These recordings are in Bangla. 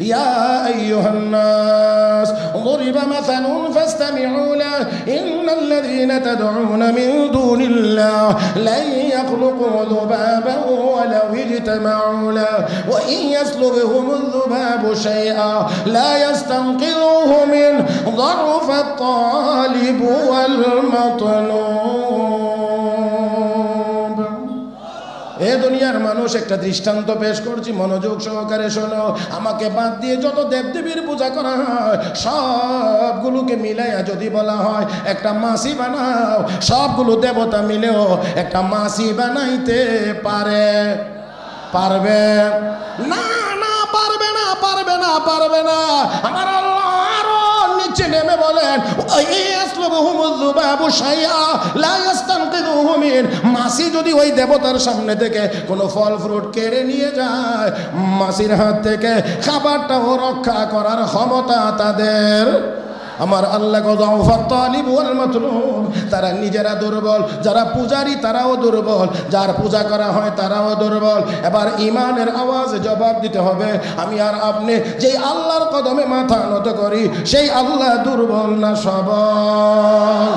ইয়া আইয়ুহান নাস ضرب مثل فاستمعوا له إن الذين تدعون من دون الله لن يخلقوا ذبابا ولو اجتمعوا له وإن يسلبهم الذباب شيئا لا يستنقذوه منه ضعف الطالب والمطلوب এ দুনিয়ার মানুষ একটা দৃষ্টান্ত পেশ করছি, মনোযোগ সহকারে শোনো। আমাকে বাদ দিয়ে যত দেবদেবীর পূজা করা হয় সবগুলোকে মিলাইয়া যদি বলা হয় একটা মাসি বানাও, সবগুলো দেবতা মিলেও একটা মাসি বানাইতে পারে? পারবে না? না পারবে না, পারবে না, পারবে না। আমার আল্লাহ আরো নিচে নেমে বলেন মাসি যদি ওই দেবতার সামনে থেকে কোনো ফল ফ্রুট কেড়ে নিয়ে যায়, মাসির হাত থেকে খাবারটাও রক্ষা করার ক্ষমতা তাদের। আমার আল্লাহ তারা নিজেরা দুর্বল, যারা পূজারী তারাও দুর্বল, যার পূজা করা হয় তারাও দুর্বল। এবার ইমানের আওয়াজে জবাব দিতে হবে, আমি আর আপনি যেই আল্লাহর কদমে মাথা নত করি সেই আল্লাহ দুর্বল না সবল?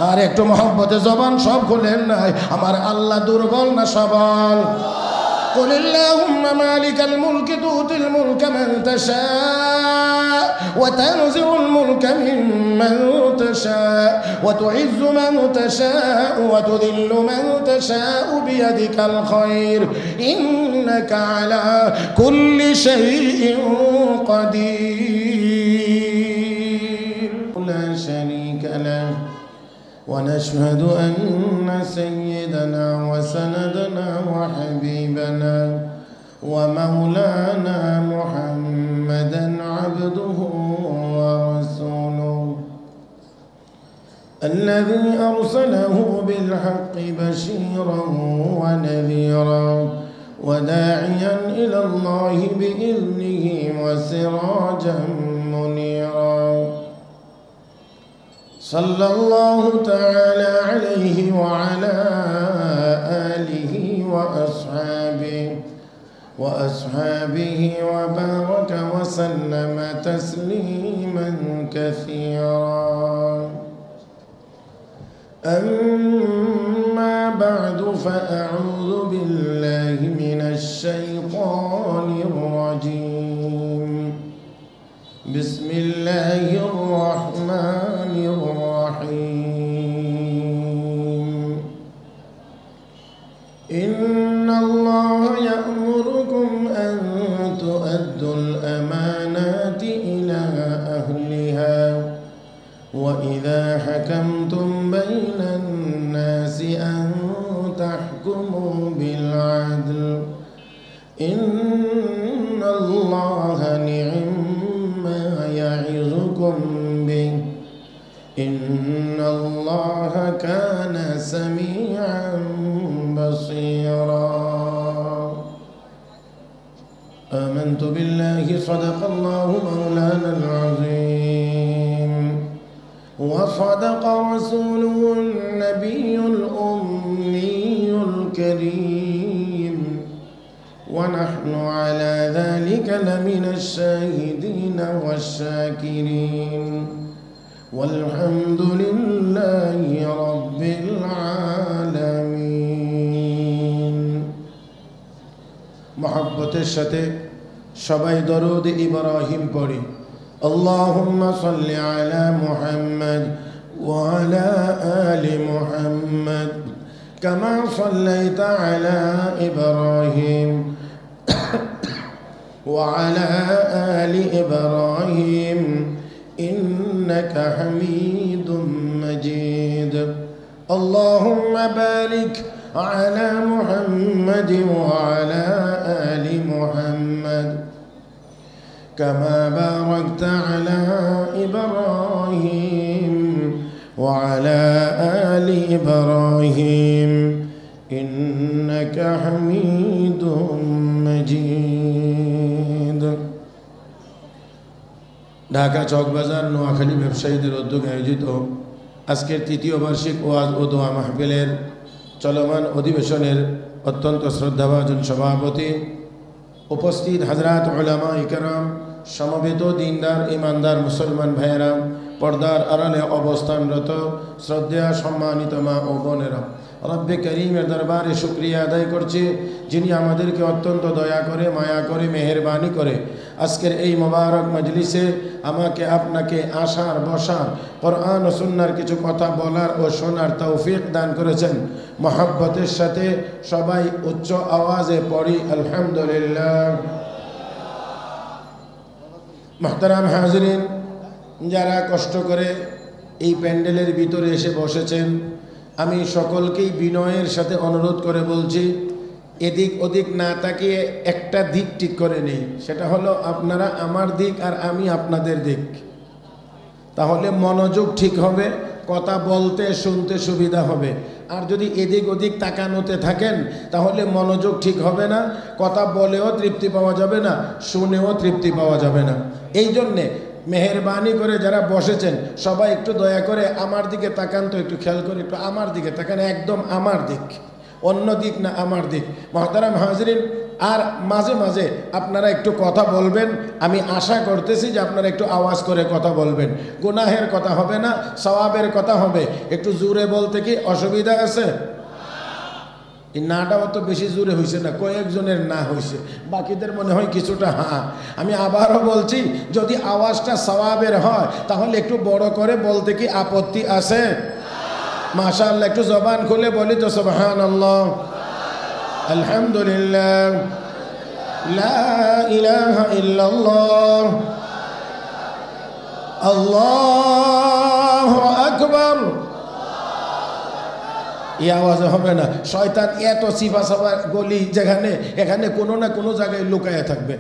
আর একটু মহব্বতে জবান সব খুলেন নাই, আমার আল্লাহ দুর্বল না সবল? قل اللهم مالك الملك تؤتي الملك من تشاء وتنزع الملك ممن تشاء وتعز من تشاء وتذل من تشاء بيدك الخير إنك على كل شيء قدير لا شريك له ونشهد أن سيدنا وسندنا وحبيبنا ومولانا محمدا عبده ورسوله الذي أرسله بالحق بشيرا ونذيرا وداعيا إلى الله بإذنه وسراجا منيرا صلى الله تعالى عليه وعلى آله وأصحابه وبارك وسلم تسليما كثيرا. أما بعد فأعوذ بالله من الشيطان الرجيم. بسم الله الرحمن الرحيم. إن الله يأمركم أن تؤدوا الأمانات إلى أهلها وإذا حكمتم بين الناس أن تحكموا بالعدل إن الله نعم يعظكم به إن الله كان سميعا بصيرا. آمنت بالله صدق الله مولانا العظيم وصدق رسوله النبي الأمي الكريم ونحن على ذلك لمن الشاهدين والشاكرين والحمد لله رب العالمين. محبتের সাথে সবাই দরুদ ইব্রাহিম পড়ি। اللهم صل على محمد وعلى آل محمد كما صليت على إبراهيم وعلى آل إبراهيم إنك حميد مجيد. اللهم بارك على محمد وعلى آل محمد كما باركت على إبراهيم وعلى آل إبراهيم إنك حميد مجيد. ঢাকা চকবাজার নোয়াখালী ব্যবসায়ীদের উদ্যোগে আয়োজিত আজকের তৃতীয় বার্ষিক ওয়াজ ও দোয়া মাহফিলের চলমান অধিবেশনের অত্যন্ত শ্রদ্ধাভাজন সভাপতি উপস্থিত হযরত উলামা ইকরাম, সমবেত দিনদার ইমানদার মুসলমান ভাইয়েরা, পর্দার আড়ালে অবস্থানরত শ্রদ্ধেয় সম্মানিত মা ও বোনেরা, রব্বে করিমের দরবারে শুকরিয়া আদায় করছি, যিনি আমাদেরকে অত্যন্ত দয়া করে, মায়া করে, মেহেরবানি করে আজকের এই মোবারক মজলিসে আমাকে আপনাকে আসার বসার, কোরআন ও সুন্নাহর কিছু কথা বলার ও শোনার তৌফিক দান করেছেন। মহব্বতের সাথে সবাই উচ্চ আওয়াজে পড়ি আলহামদুলিল্লাহ। মুহতারাম হাজিরিন, যারা কষ্ট করে এই প্যান্ডেলের ভিতরে এসে বসেছেন, আমি সকলকেই বিনয়ের সাথে অনুরোধ করে বলছি, এদিক ওদিক না তাকিয়ে একটা দিক ঠিক করে নেই, সেটা হলো আপনারা আমার দিক আর আমি আপনাদের দিক। তাহলে মনোযোগ ঠিক হবে, কথা বলতে শুনতে সুবিধা হবে। আর যদি এদিক ওদিক তাকানোতে থাকেন তাহলে মনোযোগ ঠিক হবে না, কথা বলেও তৃপ্তি পাওয়া যাবে না, শুনেও তৃপ্তি পাওয়া যাবে না। এই জন্যে মেহেরবানি করে যারা বসেছেন সবাই একটু দয়া করে আমার দিকে তাকান, তো একটু খেয়াল করে একটু আমার দিকে তাকান, একদম আমার দিক, অন্য দিক না, আমার দিক। মুহতারাম হাজিরিন, আর মাঝে মাঝে আপনারা একটু কথা বলবেন, আমি আশা করতেছি যে আপনারা একটু আওয়াজ করে কথা বলবেন। গুনাহের কথা হবে না, সওয়াবের কথা হবে। একটু জোরে বলতে কি অসুবিধা আছে? এই নাটা অত বেশি জোরে হয়েছে না, কয়েকজনের না হয়েছে, বাকিদের মনে হয় কিছুটা হ্যাঁ। আমি আবারও বলছি, যদি আওয়াজটা সওয়াবের হয় তাহলে একটু বড় করে বলতে কি আপত্তি আছে? মাশাআল্লাহ, একটু জবান খুলে বলি তো সুবহানাল্লাহ, আলহামদুলিল্লাহ, লা ইলাহা ইল্লাল্লাহ, আল্লাহু আকবার। এই আওয়াজে হবে না। শয়তান এত সিফা সাফা গলি যেখানে, এখানে কোনো না কোনো জায়গায় লুকায়া থাকবে,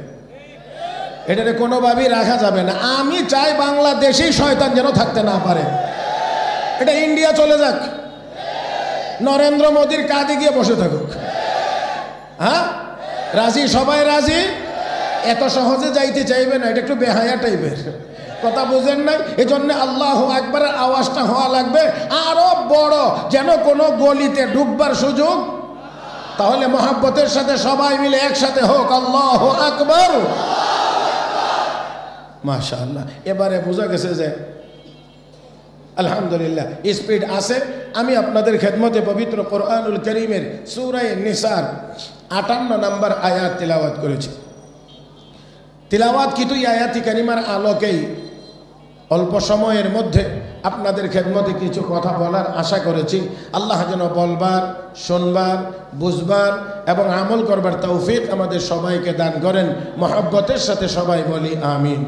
এটারে কোনোভাবেই রাখা যাবে না। আমি চাই বাংলাদেশেই শয়তান যেন থাকতে না পারে, এটা ইন্ডিয়া চলে যাক, নরেন্দ্র মোদীর কাঁধে গিয়ে বসে থাকুক। হ্যাঁ, রাজি? সবাই রাজি? এত সহজে যাইতে চাইবে না, এটা একটু বেহায়া টাইপের কথা, বুঝেন নাই? এই জন্য আল্লাহু আকবারের আওয়াজটা হওয়া লাগবে আরো বড়, যেন কোনো গলিতে ঢুকবার সুযোগ। তাহলে মহব্বতের সাথে সবাই মিলে একসাথে হোক আল্লাহু আকবার। মাশাআল্লাহ, এবারে বোঝা গেছে যে আলহামদুলিল্লাহ স্পিড আছে। আমি আপনাদের খেদমতে পবিত্র কোরআনুল কারীমের সূরা নিসার 58 নম্বর আয়াত তিলাওয়াত করেছি। তিলাওয়াত কিন্তু আয়াতি কারিমার আলোকেই অল্প সময়ের মধ্যে আপনাদের খেদমতে কিছু কথা বলার আশা করেছি। আল্লাহ যেন বলবার, শুনবার, বুঝবার এবং আমল করবার তৌফিক আমাদের সবাইকে দান করেন। মহব্বতের সাথে সবাই বলি আমিন।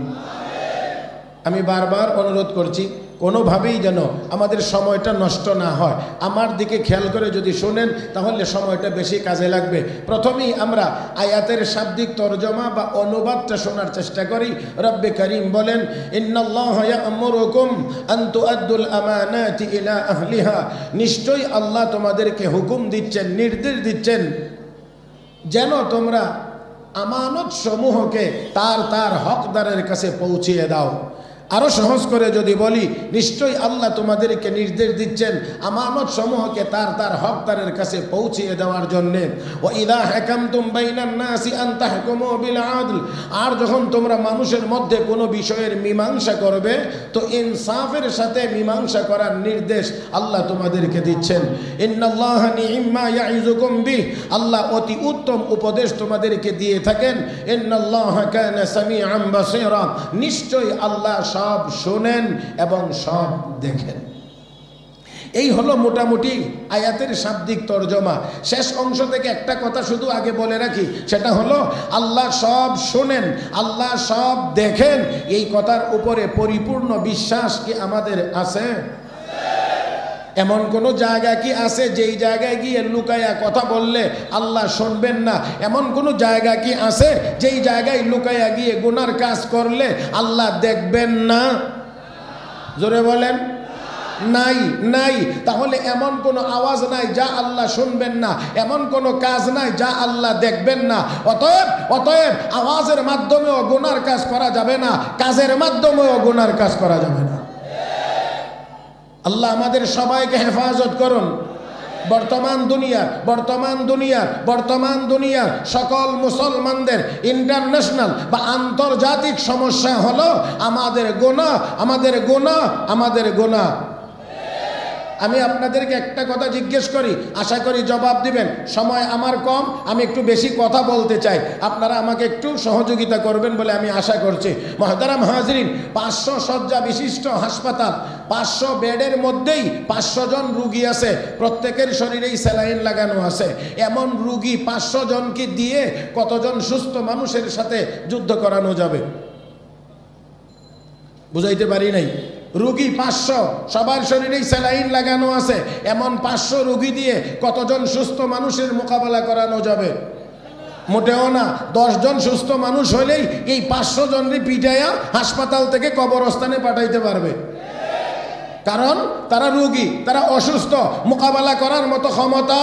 আমি বারবার অনুরোধ করছি, কোনোভাবেই যেন আমাদের সময়টা নষ্ট না হয়। আমার দিকে খেয়াল করে যদি শোনেন তাহলে সময়টা বেশি কাজে লাগবে। প্রথমেই আমরা আয়াতের শাব্দিক তরজমা বা অনুবাদটা শোনার চেষ্টা করি। রব্বে করিম বলেন, ইন্নাল্লাহা ইয়া'মুরুকুম আন তুআদ্দুল আমানাতি ইলা আহলিহা, নিশ্চয়ই আল্লাহ তোমাদেরকে হুকুম দিচ্ছেন, নির্দেশ দিচ্ছেন যেন তোমরা আমানত সমূহকে তার তার হকদারের কাছে পৌঁছিয়ে দাও। আরো সহজ করে যদি বলি, নিশ্চয়ই আল্লাহ তোমাদেরকে নির্দেশ দিচ্ছেন আমানত সমূহকে তার তার হকদারের কাছে পৌঁছিয়ে দেওয়ার জন্যে। ওয়া ইযা হাকামতুম বাইনান নাসি আন তাহকুমু বিল আদল, আর যখন তোমরা মানুষের মধ্যে কোনো বিষয়ের মীমাংসা করবে তো ইনসাফের সাথে মীমাংসা করার নির্দেশ আল্লাহ তোমাদেরকে দিচ্ছেন। ইন্নাল্লাহা নি'ম্মা ইয়াইযুকুম বিহ, আল্লাহ অতি উত্তম উপদেশ তোমাদেরকে দিয়ে থাকেন। ইন্নাল্লাহা কানা সামিআন বাসীরা, নিশ্চয়ই আল্লাহ সব শোনেন এবং সব দেখেন। এই হলো মোটামুটি আয়াতের শাব্দিক তরজমা। শেষ অংশ থেকে একটা কথা শুধু আগে বলে রাখি, সেটা হলো আল্লাহ সব শোনেন, আল্লাহ সব দেখেন। এই কথার উপরে পরিপূর্ণ বিশ্বাস কি আমাদের আছে? এমন কোন জায়গা কি আছে যেই জায়গায় গিয়ে লুকায়া কথা বললে আল্লাহ শুনবেন না? এমন কোন জায়গা কি আছে যেই জায়গায় লুকায়া গিয়ে গুনার কাজ করলে আল্লাহ দেখবেন না? জোরে বলেন, নাই। নাই। তাহলে এমন কোন আওয়াজ নাই যা আল্লাহ শুনবেন না, এমন কোন কাজ নাই যা আল্লাহ দেখবেন না। অতএব আওয়াজের মাধ্যমেও গুনার কাজ করা যাবে না, কাজের মাধ্যমেও গুনার কাজ করা যাবে না। আল্লাহ আমাদের সবাইকে হেফাজত করুন, বর্তমান দুনিয়ার সকল মুসলমানদের ইন্টারন্যাশনাল বা আন্তর্জাতিক সমস্যা হলো আমাদের গুনাহ। আমি আপনাদেরকে একটা কথা জিজ্ঞেস করি, আশা করি জবাব দিবেন। সময় আমার কম, আমি একটু বেশি কথা বলতে চাই, আপনারা আমাকে একটু সহযোগিতা করবেন বলে আমি আশা করছি। মুহতারাম হাজরিন, 500 শয্যা বিশিষ্ট হাসপাতাল, 500 বেডের মধ্যেই 500 জন রুগী আছে, প্রত্যেকের শরীরেই স্যালাইন লাগানো আছে। এমন রুগী 500 জনকে দিয়ে কতজন সুস্থ মানুষের সাথে যুদ্ধ করানো যাবে? বুঝাইতে পারি নাই। রুগী 500, সবার শরীরেই স্যালাইন লাগানো আছে, এমন 500 রুগী দিয়ে কতজন সুস্থ মানুষের মোকাবেলা করানো যাবে? মোটেও না। 10 জন সুস্থ মানুষ হলেই এই 500 জনকে পিটাইয়া হাসপাতাল থেকে কবরস্থানে পাঠাইতে পারবে, কারণ তারা রুগী, তারা অসুস্থ, মোকাবেলা করার মতো ক্ষমতা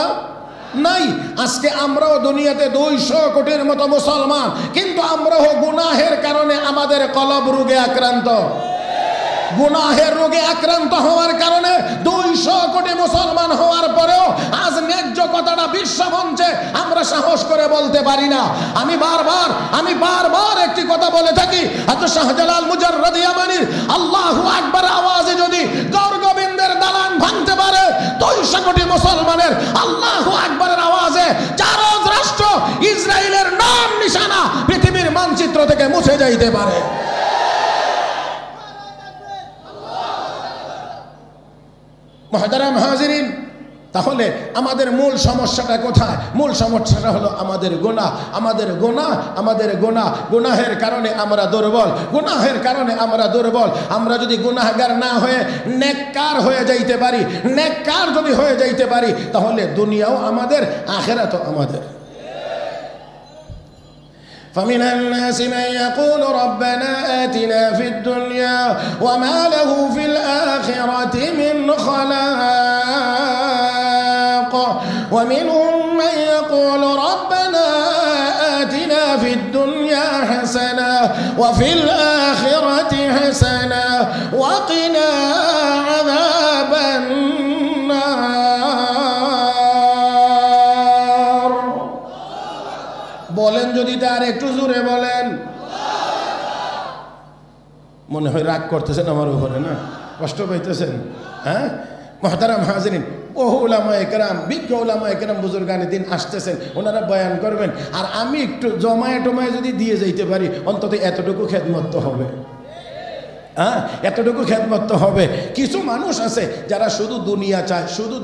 নাই। আজকে আমরাও দুনিয়াতে 200 কোটির মতো মুসলমান, কিন্তু আমরাও গুনাহের কারণে আমাদের কলব রোগে আক্রান্ত। গুনাহের রোগে আক্রান্ত হওয়ার কারণে 200 কোটি মুসলমান হওয়ার পরেও আজ ন্যায্য কথাটা বিশ্বমঞ্চে আমরা সাহস করে বলতে পারি না। আমি বারবার একটি কথা বলে থাকি, হযরত শাহজালাল মুজাররদ ইয়ামানির আল্লাহু আকবার আওয়াজে যদি গৌরগোবিন্দের দালান ভাঙতে পারে, 200 কোটি মুসলমানের আল্লাহু আকবারের আওয়াজে জারজ রাষ্ট্র ইসরায়েলের নাম নিশানা পৃথিবীর মানচিত্র থেকে মুছে যাইতে পারে। মুহতারাম হাজিরিন, তাহলে আমাদের মূল সমস্যাটা কোথায়? মূল সমস্যাটা হলো আমাদের গুনাহ। গুনাহের কারণে আমরা দুর্বল। আমরা যদি গুনাহগার না হয়ে নেককার হয়ে যাইতে পারি, নেককার যদি হয়ে যাইতে পারি, তাহলে দুনিয়াও আমাদের, আখিরাতও আমাদের। فمن الناس من يقول ربنا آتنا في الدنيا وما له في الآخرة من خلاق ومنهم من يقول ربنا آتنا في الدنيا حسنة وفي الآخرة حسنة وقنا عذاب النار। বলেন যদি তার একটু জোরে বলেন। মনে হয় রাগ করতেছেন আমার উপরে, না কষ্ট পাইতেছেন? হ্যাঁ মুহতারাম হাজিরিন, বহু উলামায়ে কেরাম, বিজ্ঞ উলামায়ে কেরাম বুজুর্গানে দিন আসতেছেন, ওনারা বয়ান করবেন, আর আমি একটু জমায়ে টমায়ে যদি দিয়ে যাইতে পারি, অন্তত এতটুকু খেদমত তো হবে। হ্যাঁ, এতটুকু খেদমত তো হবে। কিছু মানুষ আছে যারা শুধু দুনিয়া চায়, শুধু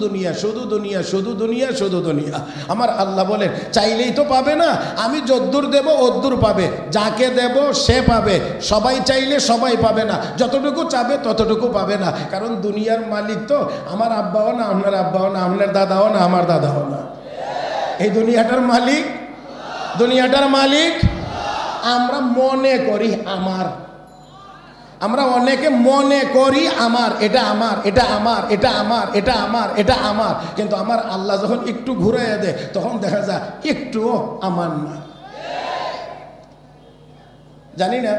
দুনিয়া। আমার আল্লাহ বলেন, চাইলেই তো পাবে না, আমি যদ্দূর দেব অদ্দূর পাবে, যাকে দেব সে পাবে। সবাই চাইলে সবাই পাবে না, যতটুকু চাবে ততটুকু পাবে না। কারণ দুনিয়ার মালিক তো আমার আব্বাও না, আপনার আব্বাও না, আপনার দাদাও না, আমার দাদাও না। এই দুনিয়াটার মালিক আমরা মনে করি আমার। আমরা অনেকে মনে করি আমার, এটা আমার, কিন্তু আমার আল্লাহ যখন একটু ঘুরাইয়া দেয়, তখন দেখা যায় একটুও আমার না। জানি না,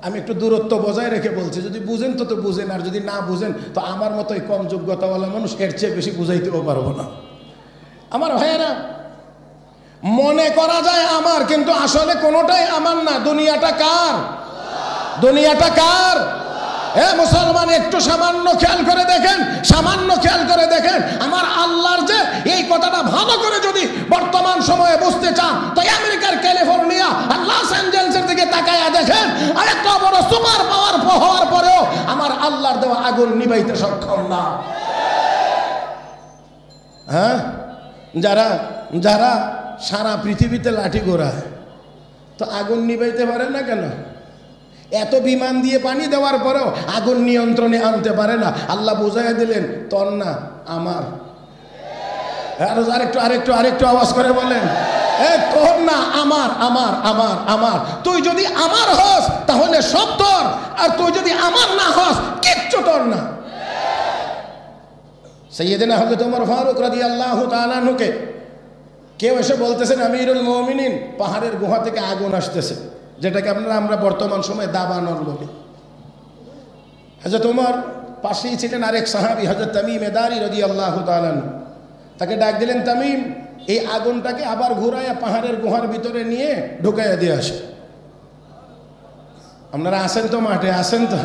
আমি একটু দূরত্ব বজায় রেখে বলছি, যদি বুঝেন তো বুঝেন, আর যদি না বুঝেন তো আমার মতোই কম যোগ্যতাওয়ালা মানুষ এর চেয়ে বেশি বুঝাইতেও পারবো না। আমার ভাইয়েরা, মনে করা যায় আমার, কিন্তু আসলে কোনোটাই আমার না। দুনিয়াটা কার? মুসলমান, একটু সামান্য খেয়াল করে দেখেন, আমার আল্লাহর যে এই কথাটা ভালো করে যদি বর্তমান সময়ে বুঝতে চান, তো আমেরিকার ক্যালিফোর্নিয়া আর লস অ্যাঞ্জেলসের দিকে তাকায়া দেখেন, আর এত বড় সুপার পাওয়ার হওয়ার পরেও আমার আল্লাহর দেওয়া আগুন নিভাইতে সক্ষম না। হ্যাঁ, যারা সারা পৃথিবীতে লাঠি ঘোরায়, তো আগুন নিভাইতে পারে না কেন? এত বিমান দিয়ে পানি দেওয়ার পরেও আগুন নিয়ন্ত্রণে আনতে পারে না। আল্লাহ বুঝাইয়া দিলেন, তোর না, আমার। আরেকটু আওয়াজ করে বলেন, তোর না, আমার। তুই যদি আমার হস তাহলে সব তোর, আর তুই যদি আমার না হস কিচ্ছু তোর না। সাইয়েদনা হযরত ওমর ফারুক রাদিয়াল্লাহু তাআলা আনহুকে কেউ এসে বলতেছেন, আমিরুল মুমিনিন, পাহাড়ের গুহা থেকে আগুন আসতেছে, যেটাকে আমরা বর্তমান সময়ে দাবানল বলি। হযরত ওমর পাশেই ছিলেন আরেক সাহাবী, হযরত তামিম দারি রাদিয়াল্লাহু তাআলা আনহু। তাকে ডাক দিলেন, তামিম এই আগুনটাকে আবার ঘুরাইয়া পাহাড়ের গুহার ভিতরে নিয়ে ঢুকাইয়া দিয়ে আসে। আপনারা আসেন তো মাঠে, আসেন তো,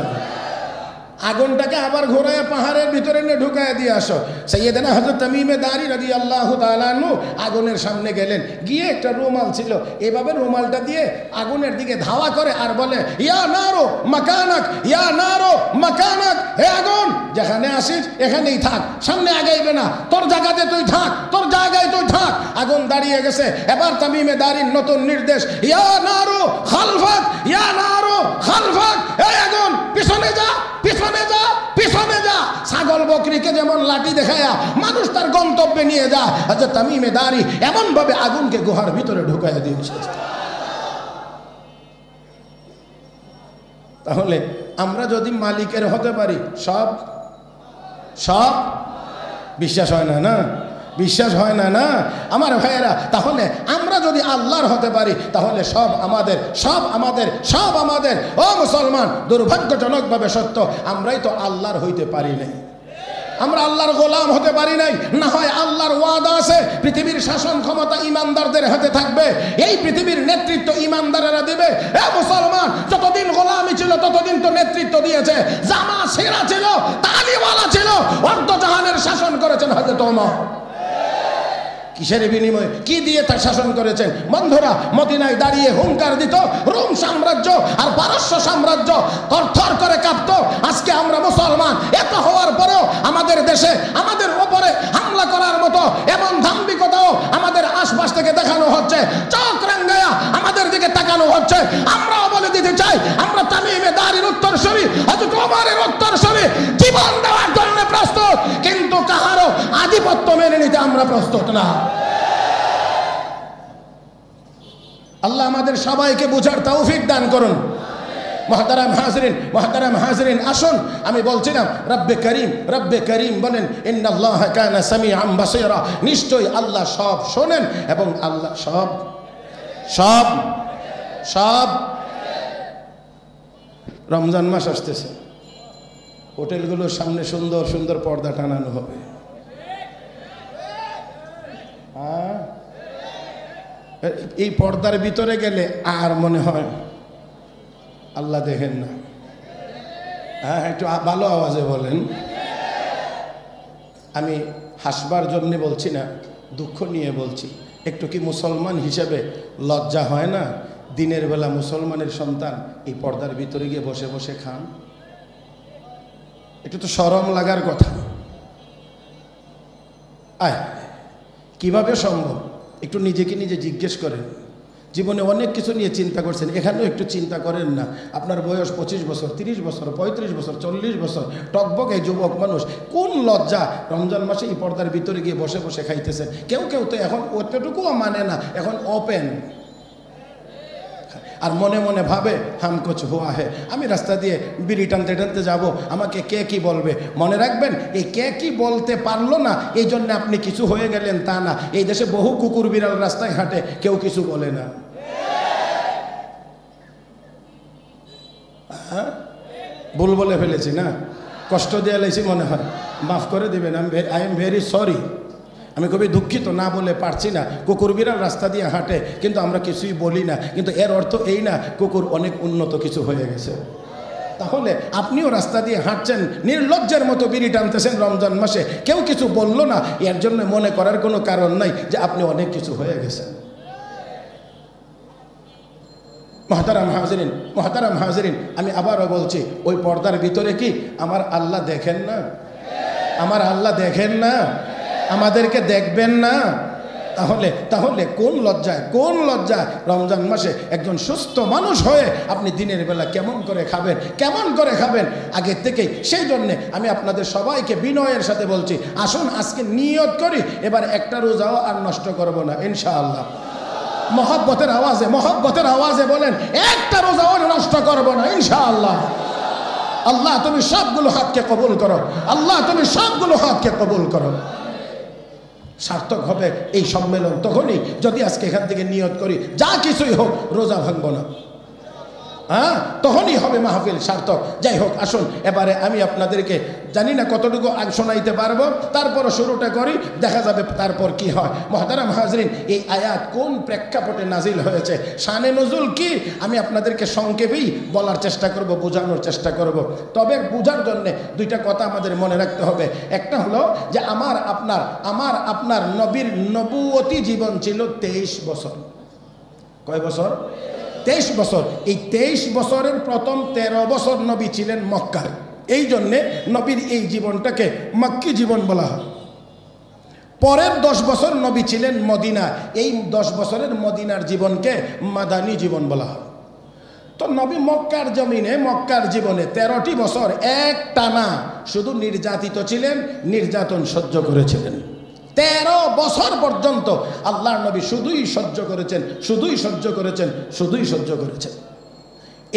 আগুনটাকে আবার ঘোরায় পাহাড়ের ভিতরে নিয়ে ঢুকায় দিয়ে আসো। সাইয়েদনা হযরত তামিমে দারি রাদিয়াল্লাহু তাআলা আনহু আগুনের সামনে গেলেন, গিয়ে একটা রুমাল ছিল, এভাবে রুমালটা দিয়ে আগুনের দিকে ধাওয়া করে আর বলে, ইয়া নারো মাকানাক, ইয়া নারো মাকানাক, হে আগুন যেখানে আসিস এখানেই থাক, সামনে আগাইবে না, তোর জায়গাতে তুই থাক, তোর জায়গায় তুই থাক। আগুন দাঁড়িয়ে গেছে। এবার তামিমে দারির নতুন নির্দেশ, ইয়া নারো খালফাক, ইয়া নারো খালফাক, হে আগুন পিছনে যা, পিছনে যা, পিছনে যা। ছাগল বকরিকে যেমন লাঠি দেখায়া মানুষ তার গন্তব্যে নিয়ে যা, হযরত তামিমে দারি এমন ভাবে আগুনকে গুহার ভিতরে ঢুকাইয়া দিয়েছে। তাহলে আমরা যদি মালিকের হতে পারি, সব সব বিশ্বাস হয় না, না বিশ্বাস হয় না, না আমার ভাইয়েরা। তাহলে আমরা যদি আল্লাহর হতে পারি তাহলে সব আমাদের, সব আমাদের, সব আমাদের। ও মুসলমান, দুর্ভাগ্যজনকভাবে সত্য, আমরাই তো আল্লাহর হইতে পারি নাই, আমরা আল্লাহর গোলাম হতে পারি নাই। না হয় আল্লাহর ওয়াদা আছে পৃথিবীর শাসন ক্ষমতা ইমানদারদের হাতে থাকবে, এই পৃথিবীর নেতৃত্ব ইমানদারেরা দিবে। এ মুসলমান, যতদিন গোলামি ছিল ততদিন তো নেতৃত্ব দিয়েছে, জামা ছেঁড়া ছিল, তালিওয়ালা ছিল, অর্ধজাহানের শাসন করেছেন হযরত ওমর। কিসের বিনিময়ে, কি দিয়ে তার শাসন করেছেন? বন্ধুরা, মদিনায় দাঁড়িয়ে হুঙ্কার দিত রোম সাম্রাজ্য আর পারস্য সাম্রাজ্য থরথর করে কাঁপতো। আজকে আমরা মুসলমান, এত হওয়ার পরেও আমাদের দেশে আমাদের উপরে হামলা করার মতো এমন দাম্ভিকতাও আমাদের আশপাশ থেকে দেখানো হচ্ছে, চোখ রাঙ্গায়া আমাদের দিকে তাকানো হচ্ছে। আমরাও বলে দিতে চাই, আমরা তামিমে দারির উত্তরসূরি, হযরত ওমরের উত্তরসূরি, জীবন দেওয়ার জন্য প্রস্তুত, কিন্তু কাহারও আধিপত্য মেনে নিতে আমরা প্রস্তুত না। আল্লাহ আমাদের সবাইকে বুঝার তৌফিক দান করুন। মুহতারাম হাজরিন, মুহতারাম হাজরিন, আসুন আমি বলছিলাম রব্বে করিম, রব্বে করিম বলেন, ইন্নাল্লাহা কানা সামিআন বাসীরা, নিশ্চয়ই আল্লাহ সব শোনেন এবং আল্লাহ সব সব সব। রমজান মাস আসতেছে, হোটেলগুলোর সামনে সুন্দর সুন্দর পর্দা টানানো হবে। এই পর্দার ভিতরে গেলে আর মনে হয় আল্লাহ দেখেন না। হ্যাঁ, একটু ভালো আওয়াজে বলেন। আমি হাসবার জন্য বলছি না, দুঃখ নিয়ে বলছি। একটু কি মুসলমান হিসেবে লজ্জা হয় না? দিনের বেলা মুসলমানের সন্তান এই পর্দার ভিতরে গিয়ে বসে বসে খান, একটু তো শরম লাগার কথা। আয়, কিভাবে সম্ভব? একটু নিজেকে নিজে জিজ্ঞেস করেন। জীবনে অনেক কিছু নিয়ে চিন্তা করছেন, এখানেও একটু চিন্তা করেন না। আপনার বয়স 25 বছর, 30 বছর, 35 বছর, 40 বছর, টকবক এই যুবক মানুষ, কোন লজ্জা রমজান মাসে এই পর্দার ভিতরে গিয়ে বসে বসে খাইতেছেন। কেউ কেউ তো এখন অতটুকুও মানে না, এখন ওপেন, আর মনে মনে ভাবে হাম কুছ হুয়া হে, আমি রাস্তা দিয়ে বিড়ি টানতে টানতে যাবো, আমাকে কে কি বলবে। মনে রাখবেন, এই কে কি বলতে পারলো না এই জন্য আপনি কিছু হয়ে গেলেন তা না। এই দেশে বহু কুকুর বিড়াল রাস্তায় হাঁটে, কেউ কিছু বলে না। ভুল বলে ফেলেছি না, কষ্ট দিয়ে লাইছি মনে হয়, মাফ করে দেবেন। আই এম ভেরি সরি, আমি খুবই দুঃখিত, না বলে পারছি না। কুকুর বিড়াল রাস্তা দিয়ে হাঁটে কিন্তু আমরা কিছুই বলি না, কিন্তু এর অর্থ এই না কুকুর অনেক উন্নত কিছু হয়ে গেছে। তাহলে আপনিও রাস্তা দিয়ে হাঁটছেন, নির্লজ্জের মতো বিড়ি টানতেছেন রমজান মাসে, কেউ কিছু বললো না, এর জন্য মনে করার কোনো কারণ নাই যে আপনি অনেক কিছু হয়ে গেছেন। মুহতারাম হাজরিন, মুহতারাম হাজরিন, আমি আবারও বলছি, ওই পর্দার ভিতরে কি আমার আল্লাহ দেখেন না? আমার আল্লাহ দেখেন না? আমাদেরকে দেখবেন না? তাহলে কোন লজ্জায়, কোন লজ্জায় রমজান মাসে একজন সুস্থ মানুষ হয়ে আপনি দিনের বেলা কেমন করে খাবেন, কেমন করে খাবেন আগের থেকেই। সেই জন্যে আমি আপনাদের সবাইকে বিনয়ের সাথে বলছি, আসুন আজকে নিয়ত করি, এবার একটা রোজাও আর নষ্ট করব না ইনশাআল্লাহ। মহব্বতের আওয়াজে, মহব্বতের আওয়াজে বলেন, একটা রোজাও নষ্ট করব না ইনশাআল্লাহ। আল্লাহ তুমি সবগুলো হাতকে কবুল করো, আল্লাহ তুমি সবগুলো হাতকে কবুল করো। সার্থক হবে এই সম্মেলন তখনই যদি আজকে এখান থেকে নিয়ত করি, যা কিছুই হোক রোজা ভাঙবো না। হ্যাঁ, তখনই হবে মাহফিল সার্থক। যাই হোক, আসুন এবারে আমি আপনাদেরকে জানি না কতটুকু শোনাইতে পারবো, তারপর শুরুটা করি, দেখা যাবে তারপর কি হয়। মুহতারাম হাজরিন, এই আয়াত কোন প্রেক্ষাপটে নাজিল হয়েছে, শানে নজুল কি, আমি আপনাদেরকে সংক্ষেপেই বলার চেষ্টা করব, বোঝানোর চেষ্টা করব। তবে বোঝার জন্য দুইটা কথা আমাদের মনে রাখতে হবে। একটা হলো যে আমার আপনার নবীর নবুয়তি জীবন ছিল 23 বছর। কয় বছর? 23 বছর। এই 23 বছরের প্রথম 13 বছর নবী ছিলেন মক্কায়। এই জন্যে নবীর এই জীবনটাকে মক্কি জীবন বলা হয়। পরের 10 বছর নবী ছিলেন মদিনা। এই 10 বছরের মদিনার জীবনকে মাদানী জীবন বলা হয়। তো নবী মক্কার জমিনে, মক্কার জীবনে 13টি বছর এক টানা শুধু নির্যাতিত ছিলেন, নির্যাতন সহ্য করেছিলেন। 13 বছর পর্যন্ত আল্লাহর নবী শুধুই সহ্য করেছেন, শুধুই সহ্য করেছেন, শুধুই সহ্য করেছেন।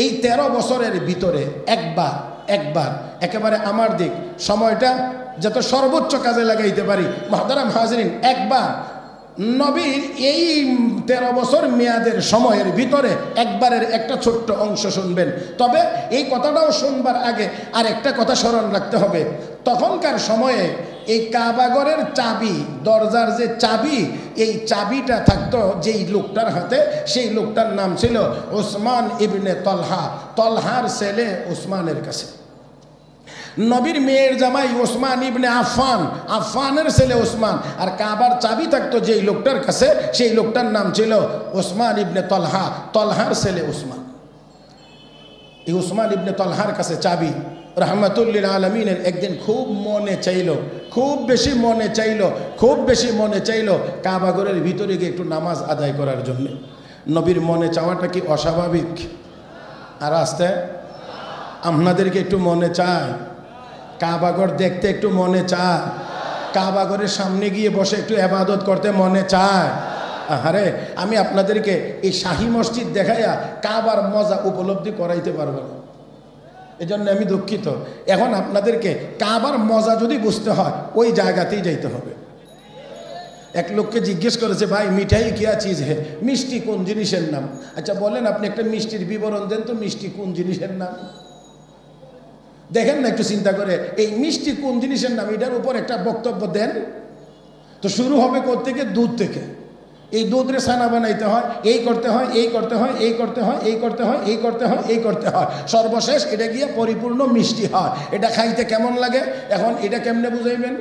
এই 13 বছরের ভিতরে একবার একেবারে আমার দিক সময়টা যত সর্বোচ্চ কাজে লাগাইতে পারি, মুহতারাম হাজরিন, একবার নবীর এই 13 বছর মেয়াদের সময়ের ভিতরে একবারের একটা ছোট্ট অংশ শুনবেন। তবে এই কথাটাও শুনবার আগে আর একটা কথা স্মরণ রাখতে হবে। তখনকার সময়ে এই কাবাগরের চাবি, দরজার যে চাবি, এই চাবিটা থাকতো যেই লোকটার হাতে, সেই লোকটার নাম ছিল ওসমান ইবনে তলহা। তলহার ছেলে ওসমানের কাছে। নবীর মেয়ের জামাই ওসমান ইবনে আফফান, আফফানের ছেলে ওসমান। আর কাবার চাবি থাকতো যেই লোকটার কাছে, সেই লোকটার নাম ছিল ওসমান ইবনে তলহা, তলহার ছেলে ওসমান। এই ওসমান ইবনে তলহার কাছে চাবি। রহমাতুল্লিল আলমিনের একদিন খুব মনে চাইল, খুব বেশি মনে চাইল কাবাগরের ভিতরে গিয়ে একটু নামাজ আদায় করার জন্য। নবীর মনে চাওয়াটা কি অস্বাভাবিক? আর আসতে আপনাদেরকে একটু মনে চায়, কাবাগর দেখতে একটু মনে চায়, কাবাগরের সামনে গিয়ে বসে একটু ইবাদত করতে মনে চায়। আরে আমি আপনাদেরকে এই শাহী মসজিদ দেখাইয়া কাবার মজা উপলব্ধি করাইতে পারবো না, এজন্য আমি দুঃখিত। এখন আপনাদেরকে কাবার মজা যদি বুঝতে হয় ওই জায়গাতেই যাইতে হবে। এক লোককে জিজ্ঞেস করেছে, ভাই মিঠাই কিয়া চিজ হে, মিষ্টি কোন জিনিসের নাম? আচ্ছা বলেন, আপনি একটা মিষ্টির বিবরণ দেন তো, মিষ্টি কোন জিনিসের নাম? দেখেন না একটু চিন্তা করে, এই মিষ্টি কোন জিনিসের নাম, এটার উপর একটা বক্তব্য দেন তো। শুরু হবে কোত্থেকে? দুধ থেকে। এই দুধরে ছানা বানাইতে হয়, এই করতে হয়, এই করতে হয়, এই করতে হয়, এই করতে হয়, এই করতে হয়, এই করতে হয়, সর্বশেষ এটা গিয়ে পরিপূর্ণ মিষ্টি হয়। এটা খাইতে কেমন লাগে? এখন এটা কেমনে বুঝাইবেন?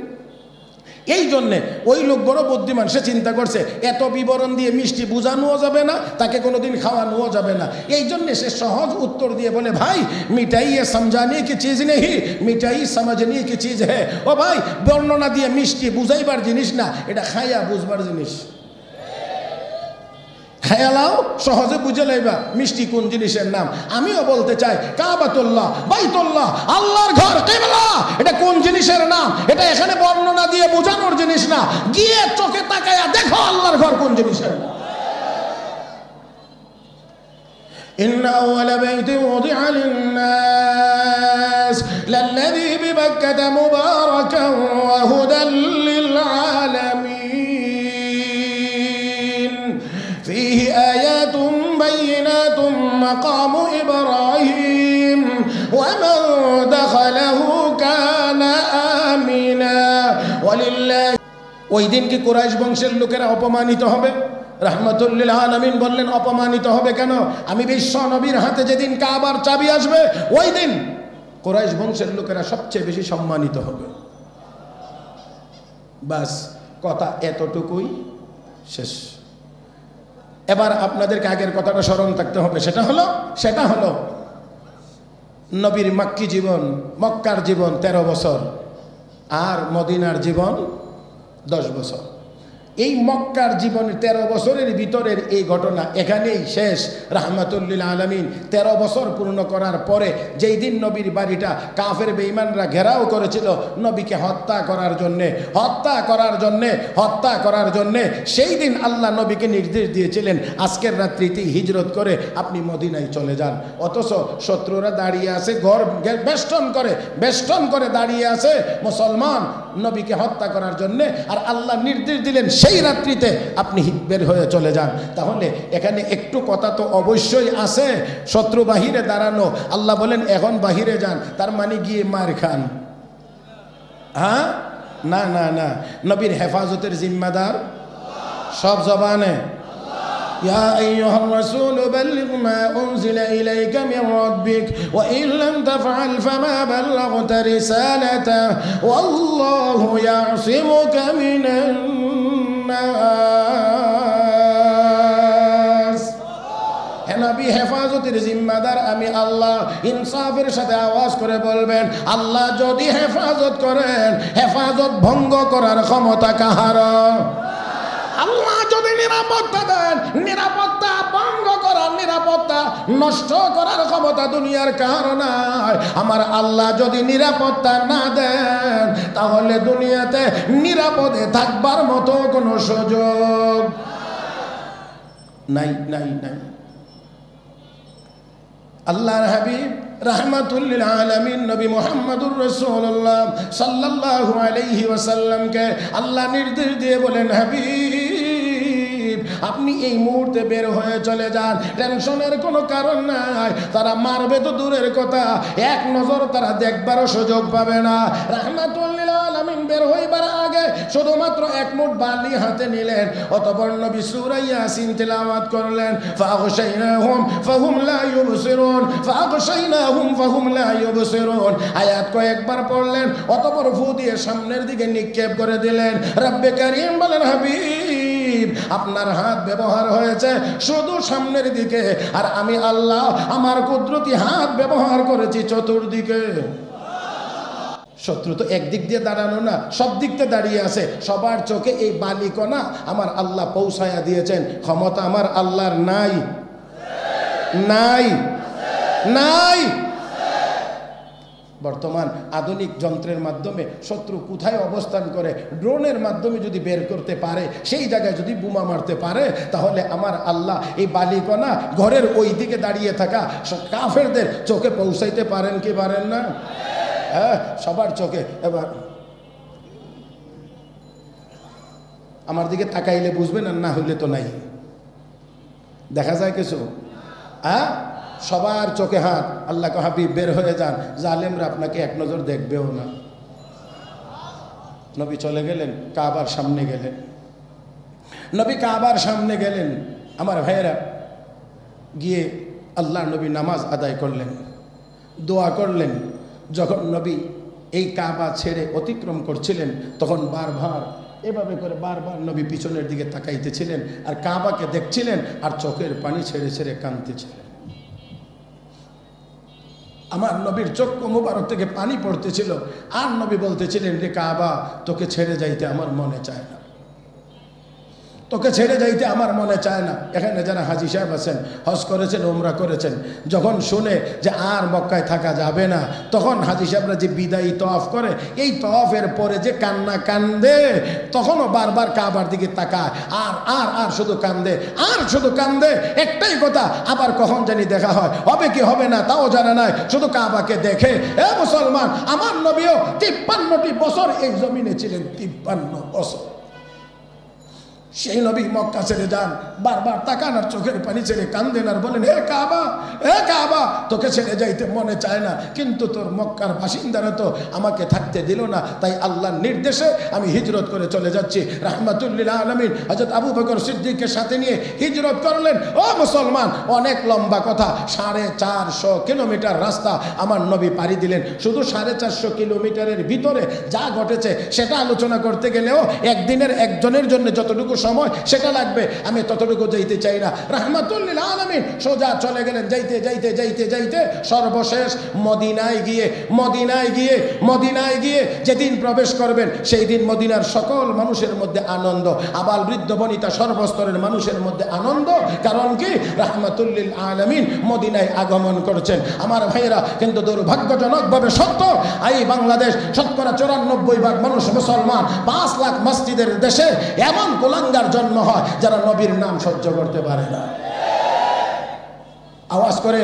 এই জন্যে ওই লোক বড় বুদ্ধিমান, সে চিন্তা করছে এত বিবরণ দিয়ে মিষ্টি বুঝানোও যাবে না, তাকে কোনোদিন খাওয়ানোও যাবে না। এই জন্যে সে সহজ উত্তর দিয়ে বলে, ভাই মিঠাই এ সমঝানে কি চিজ নেই, মিঠাই সমঝনে কি চিজ হ্যাঁ। ও ভাই, বর্ণনা দিয়ে মিষ্টি বুঝাইবার জিনিস না, এটা খাইয়া বুঝবার জিনিস। খেয়ালাও সহজে বুঝে লাইবা মিষ্টি কোন জিনিসের নাম। আমিও বলতে চাই, কাবাতুল্লাহ, বাইতুল্লাহ, আল্লাহর ঘর, কিবলা, এটা কোন জিনিসের নাম? এটা এখানে বর্ণনা দিয়ে বোঝানোর জিনিস না, গিয়ে চোখে তাকায়া দেখো আল্লাহর ঘর কোন জিনিসের নাম। ইন্না আওয়ালা বাইতিন উযিআ লিন-নাস লাল্লাযী বিবাক্কাতা মুবারাকান ওয়া হুদাল লিল-আলামিন ফীহি আয়াতুন বাইয়িনাতুন মাকামু ইব্রাহিম ওয়া মান দাখালাহু কানা আমিনা ওয়ালিল্লাহি। ওই দিন কি কুরাইশ বংশের লোকেরা অপমানিত হবে? রাহমাতুল্লিল আলামিন বললেন, অপমানিত হবে কেন? আমি বিশ্ব নবীর হাতে যেদিন কাবার চাবি আসবে, ওই দিন কুরাইশ বংশের লোকেরা সবচেয়ে বেশি সম্মানিত হবে। বাস, কথা এতটুকুই, শেষ। এবার আপনাদেরকে আগের কথাটা স্মরণ থাকতে হবে। সেটা হলো নবীর মক্কি জীবন, মক্কার জীবন 13 বছর, আর মদিনার জীবন 10 বছর। এই মক্কার জীবনের 13 বছরের ভিতরের এই ঘটনা এখানেই শেষ। রাহমাতুল্লিল আলামিন 13 বছর পূর্ণ করার পরে যেই দিন নবীর বাড়িটা কাফের বেঈমানরা ঘেরাও করেছিল নবীকে হত্যা করার জন্যে, সেই দিন আল্লাহ নবীকে নির্দেশ দিয়েছিলেন, আজকের রাত্রিতেই হিজরত করে আপনি মদিনায় চলে যান। অথচ শত্রুরা দাঁড়িয়ে আছে, ঘর বেষ্টন করে দাঁড়িয়ে আছে। মুসলমান নবীকে হত্যা করার জন্যে, আর আল্লাহ নির্দেশ দিলেন সেই রাত্রিতে আপনি বের হয়ে চলে যান। তাহলে এখানে একটু কথা তো অবশ্যই আছে, শত্রু বাহিরে দাঁড়ানো, আল্লাহ বলেন এখন বাহিরে যান, তার মানে গিয়ে মার খান? হ্যাঁ, না না না, নবীর হেফাজতের জিম্মাদার সব জবানে يا أيها الرسول بلغ ما أنزل إليك من ربك وإن لم تفعل فما بلغت رسالته والله يعصمك من الناس। নবী হেফাজতের জিম্মাদার আমি আল্লাহ। ইনসাফের সাথে আওয়াজ করে বলবেন, আল্লাহ যদি হেফাজত করেন, হেফাজত ভঙ্গ করার ক্ষমতা কাহার? আল্লাহ যদি নিরাপত্তা দেন, নিরাপত্তা ভঙ্গ করার, নিরাপত্তা নষ্ট করার ক্ষমতা দুনিয়ার কারো নাই। আমার আল্লাহ যদি নিরাপত্তা না দেন, তাহলে দুনিয়াতে নিরাপদে থাকবার মতো কোনো সুযোগ নাই নাই নাই। আল্লাহর হাবিব রাহমাতুল লিল আলামিন নবী মুহাম্মদুর রাসূলুল্লাহ সাল্লাল্লাহু আলাইহি ওয়াসাল্লামকে আল্লাহ নির্দেশ দিয়ে বলেন, হাবিব আপনি এই মুহূর্তে বের হয়ে চলে যান, টেনশনের কোনো কারণ নাই। তারা মারবে তো দূরের কথা, এক নজর তারা দেখবারও সুযোগ পাবে না। রাহমাতুল লিল আলামিন বের হইবার আগে শুধুমাত্র এক মুঠ বালি হাতে নিলেন, অতঃপর নবী সূরা ইয়াসিন তিলাওয়াত করলেন, ফাগশাইনাহুম ফাহুম লা ইউবসিরুন, ফাগশাইনাহুম ফাহুম লা ইউবসিরুন। আয়াত কয়েকবার পড়লেন, অতঃপর ফু দিয়ে সামনের দিকে নিক্ষেপ করে দিলেন। রব্বে কারীম বলেন, হাবিব আপনার হাত ব্যবহার হয়েছে শুধু সামনের দিকে, আর আমি আল্লাহ আমার কুদরতি হাত ব্যবহার করেছি চতুর্দিকে। শত্রু তো একদিক দিয়ে দাঁড়ানো না, সব দিক দিয়ে দাঁড়িয়ে আছে। সবার চোখে এই বালিকণা আমার আল্লাহ পৌঁছায়া দিয়েছেন। ক্ষমতা আমার আল্লাহর নাই নাই নাই। বর্তমান আধুনিক যন্ত্রের মাধ্যমে শত্রু কোথায় অবস্থান করে ড্রোনের মাধ্যমে যদি বের করতে পারে, সেই জায়গায় যদি বোমা মারতে পারে, তাহলে আমার আল্লাহ এই বালিকণা ঘরের ওই দিকে দাঁড়িয়ে থাকা কাফেরদের চোখে পৌঁছাইতে পারেন কি পারেন না? হ্যাঁ, সবার চোখে। এবার আমার দিকে তাকাইলে বুঝবেন, আর না হইলে তো নাই। দেখা যায় কিছু, হ্যাঁ, সবার চোখে হাত। আল্লাহ হাবিব বের হয়ে যান, জালেমরা আপনাকে এক নজর দেখবেও না। নবী চলে গেলেন, কাবার সামনে গেলেন। নবী কাবার সামনে গেলেন, আমার ভাইয়েরা, গিয়ে আল্লাহ নবী নামাজ আদায় করলেন, দোয়া করলেন। যখন নবী এই কাবা ছেড়ে অতিক্রম করছিলেন, তখন বারবার এভাবে করে বারবার নবী পিছনের দিকে তাকাইতেছিলেন, আর কাবাকে দেখছিলেন, আর চোখের পানি ছেড়ে ছেড়ে কাঁদতেছিলেন। আমার নবীর চক্ষু মুবারক থেকে পানি পড়তেছিল, আর নবী বলতেছিলেন, রে কাবা, তোকে ছেড়ে যাইতে আমার মনে চায় না, তোকে ছেড়ে যাইতে আমার মনে চায় না। এখানে যারা হাজী সাহেব আছেন, হজ করেছেন, উমরা করেছেন, যখন শুনে যে আর মক্কায় থাকা যাবে না, তখন হাজী সাহেবরা যে বিদায়ী তওয়াফ করে, এই তওয়াফের পরে যে কান্না কান্দে, তখনও বারবার কাবার দিকে তাকায়, আর আর আর শুধু কান্দে, আর শুধু কান্দে। একটাই কথা, আবার কখন জানি দেখা হয়, হবে কি হবে না তাও জানা নাই, শুধু কাবাকে দেখে। এ মুসলমান, আমার নবীও 53টি বছর এই জমিনে ছিলেন, 53 বছর। সেই নবী মক্কা ছেড়ে যান, বারবার তাকান আর চোখের পানি ছেড়ে কান্দেন, আর বলেন, হে কাবা, হে কাবা, তোকে ছেড়ে যাইতে মনে চায় না, কিন্তু তোর মক্কার বাসিন্দারা তো আমাকে থাকতে দিল না, তাই আল্লাহর নির্দেশে আমি হিজরত করে চলে যাচ্ছি। রাহমাতুল লিল আলামিন হযরত আবু বকর সিদ্দিককে সাথে নিয়ে হিজরত করলেন। ও মুসলমান, অনেক লম্বা কথা, 450 কিলোমিটার রাস্তা আমার নবী পাড়ি দিলেন। শুধু 450 কিলোমিটারের ভিতরে যা ঘটেছে সেটা আলোচনা করতে গেলেও একদিনের একজনের জন্য যতটুকু সময় সেটা লাগবে, আমি ততটুকু যাইতে চাই না। রাহমাতুল লিল আলামিন সোজা চলে গেলেন। যাইতে যাইতে যাইতে যাইতে সর্বশেষ মদিনায় গিয়ে যেদিন প্রবেশ করবেন, সেই দিন মদিনার সকল মানুষের মধ্যে আনন্দ, আবাল বৃদ্ধ বনিতা সর্বস্তরের মানুষের মধ্যে আনন্দ। কারণ কি? রাহমাতুল লিল আলামিন মদিনায় আগমন করছেন। আমার ভাইয়েরা, কিন্তু দুর্ভাগ্যজনকভাবে সত্য, এই বাংলাদেশ শতকরা 94% মানুষ মুসলমান, 5 লাখ মসজিদের দেশে এমন কুলাঙ্গার জন্ম হয় যারা নবীর নাম সহ্য করতে পারে না। আওয়াজ করে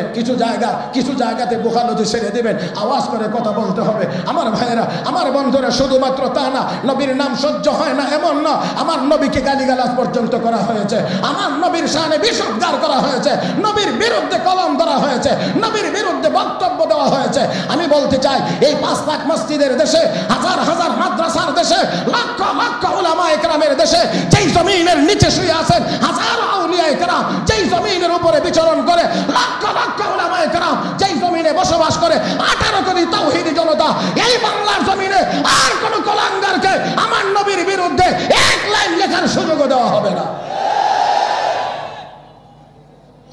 কিছু জায়গাতে বোকালতি ছেড়ে দেবেন, আওয়াজ করে কথা বলতে হবে। আমার ভাইয়েরা, আমার বন্ধুরা, শুধুমাত্র তা না, নবীর নাম সহ্য হয় না এমন না, আমার নবীকে গালিগালাজ পর্যন্ত করা হয়েছে, আমার নবীর শানে বিষোদ্গার করা হয়েছে, নবীর বিরুদ্ধে কলম ধরা হয়েছে, নবীর বিরুদ্ধে বক্তব্য দেওয়া হয়েছে। আমি বলতে চাই, এই 5 লাখ মসজিদের দেশে, হাজার হাজার মাদ্রাসার দেশে, লক্ষ লক্ষ উলামা ইকরামের দেশে, যেই জমিনের নিচে শুয়ে আছেন হাজার আউলিয়া ইকরাম, যেই জমিনের উপরে বিচরণ করে লক্ষ লক্ষ উলামা ইকরাম, যেই জমিনে বসবাস করে 18 কোটি তাওহীদি জনতা, এই বাংলার জমিনে আর কোন কলাঙ্গারকে আমার নবীর বিরুদ্ধে এক লাইন লেখার সুযোগ দেওয়া হবে না।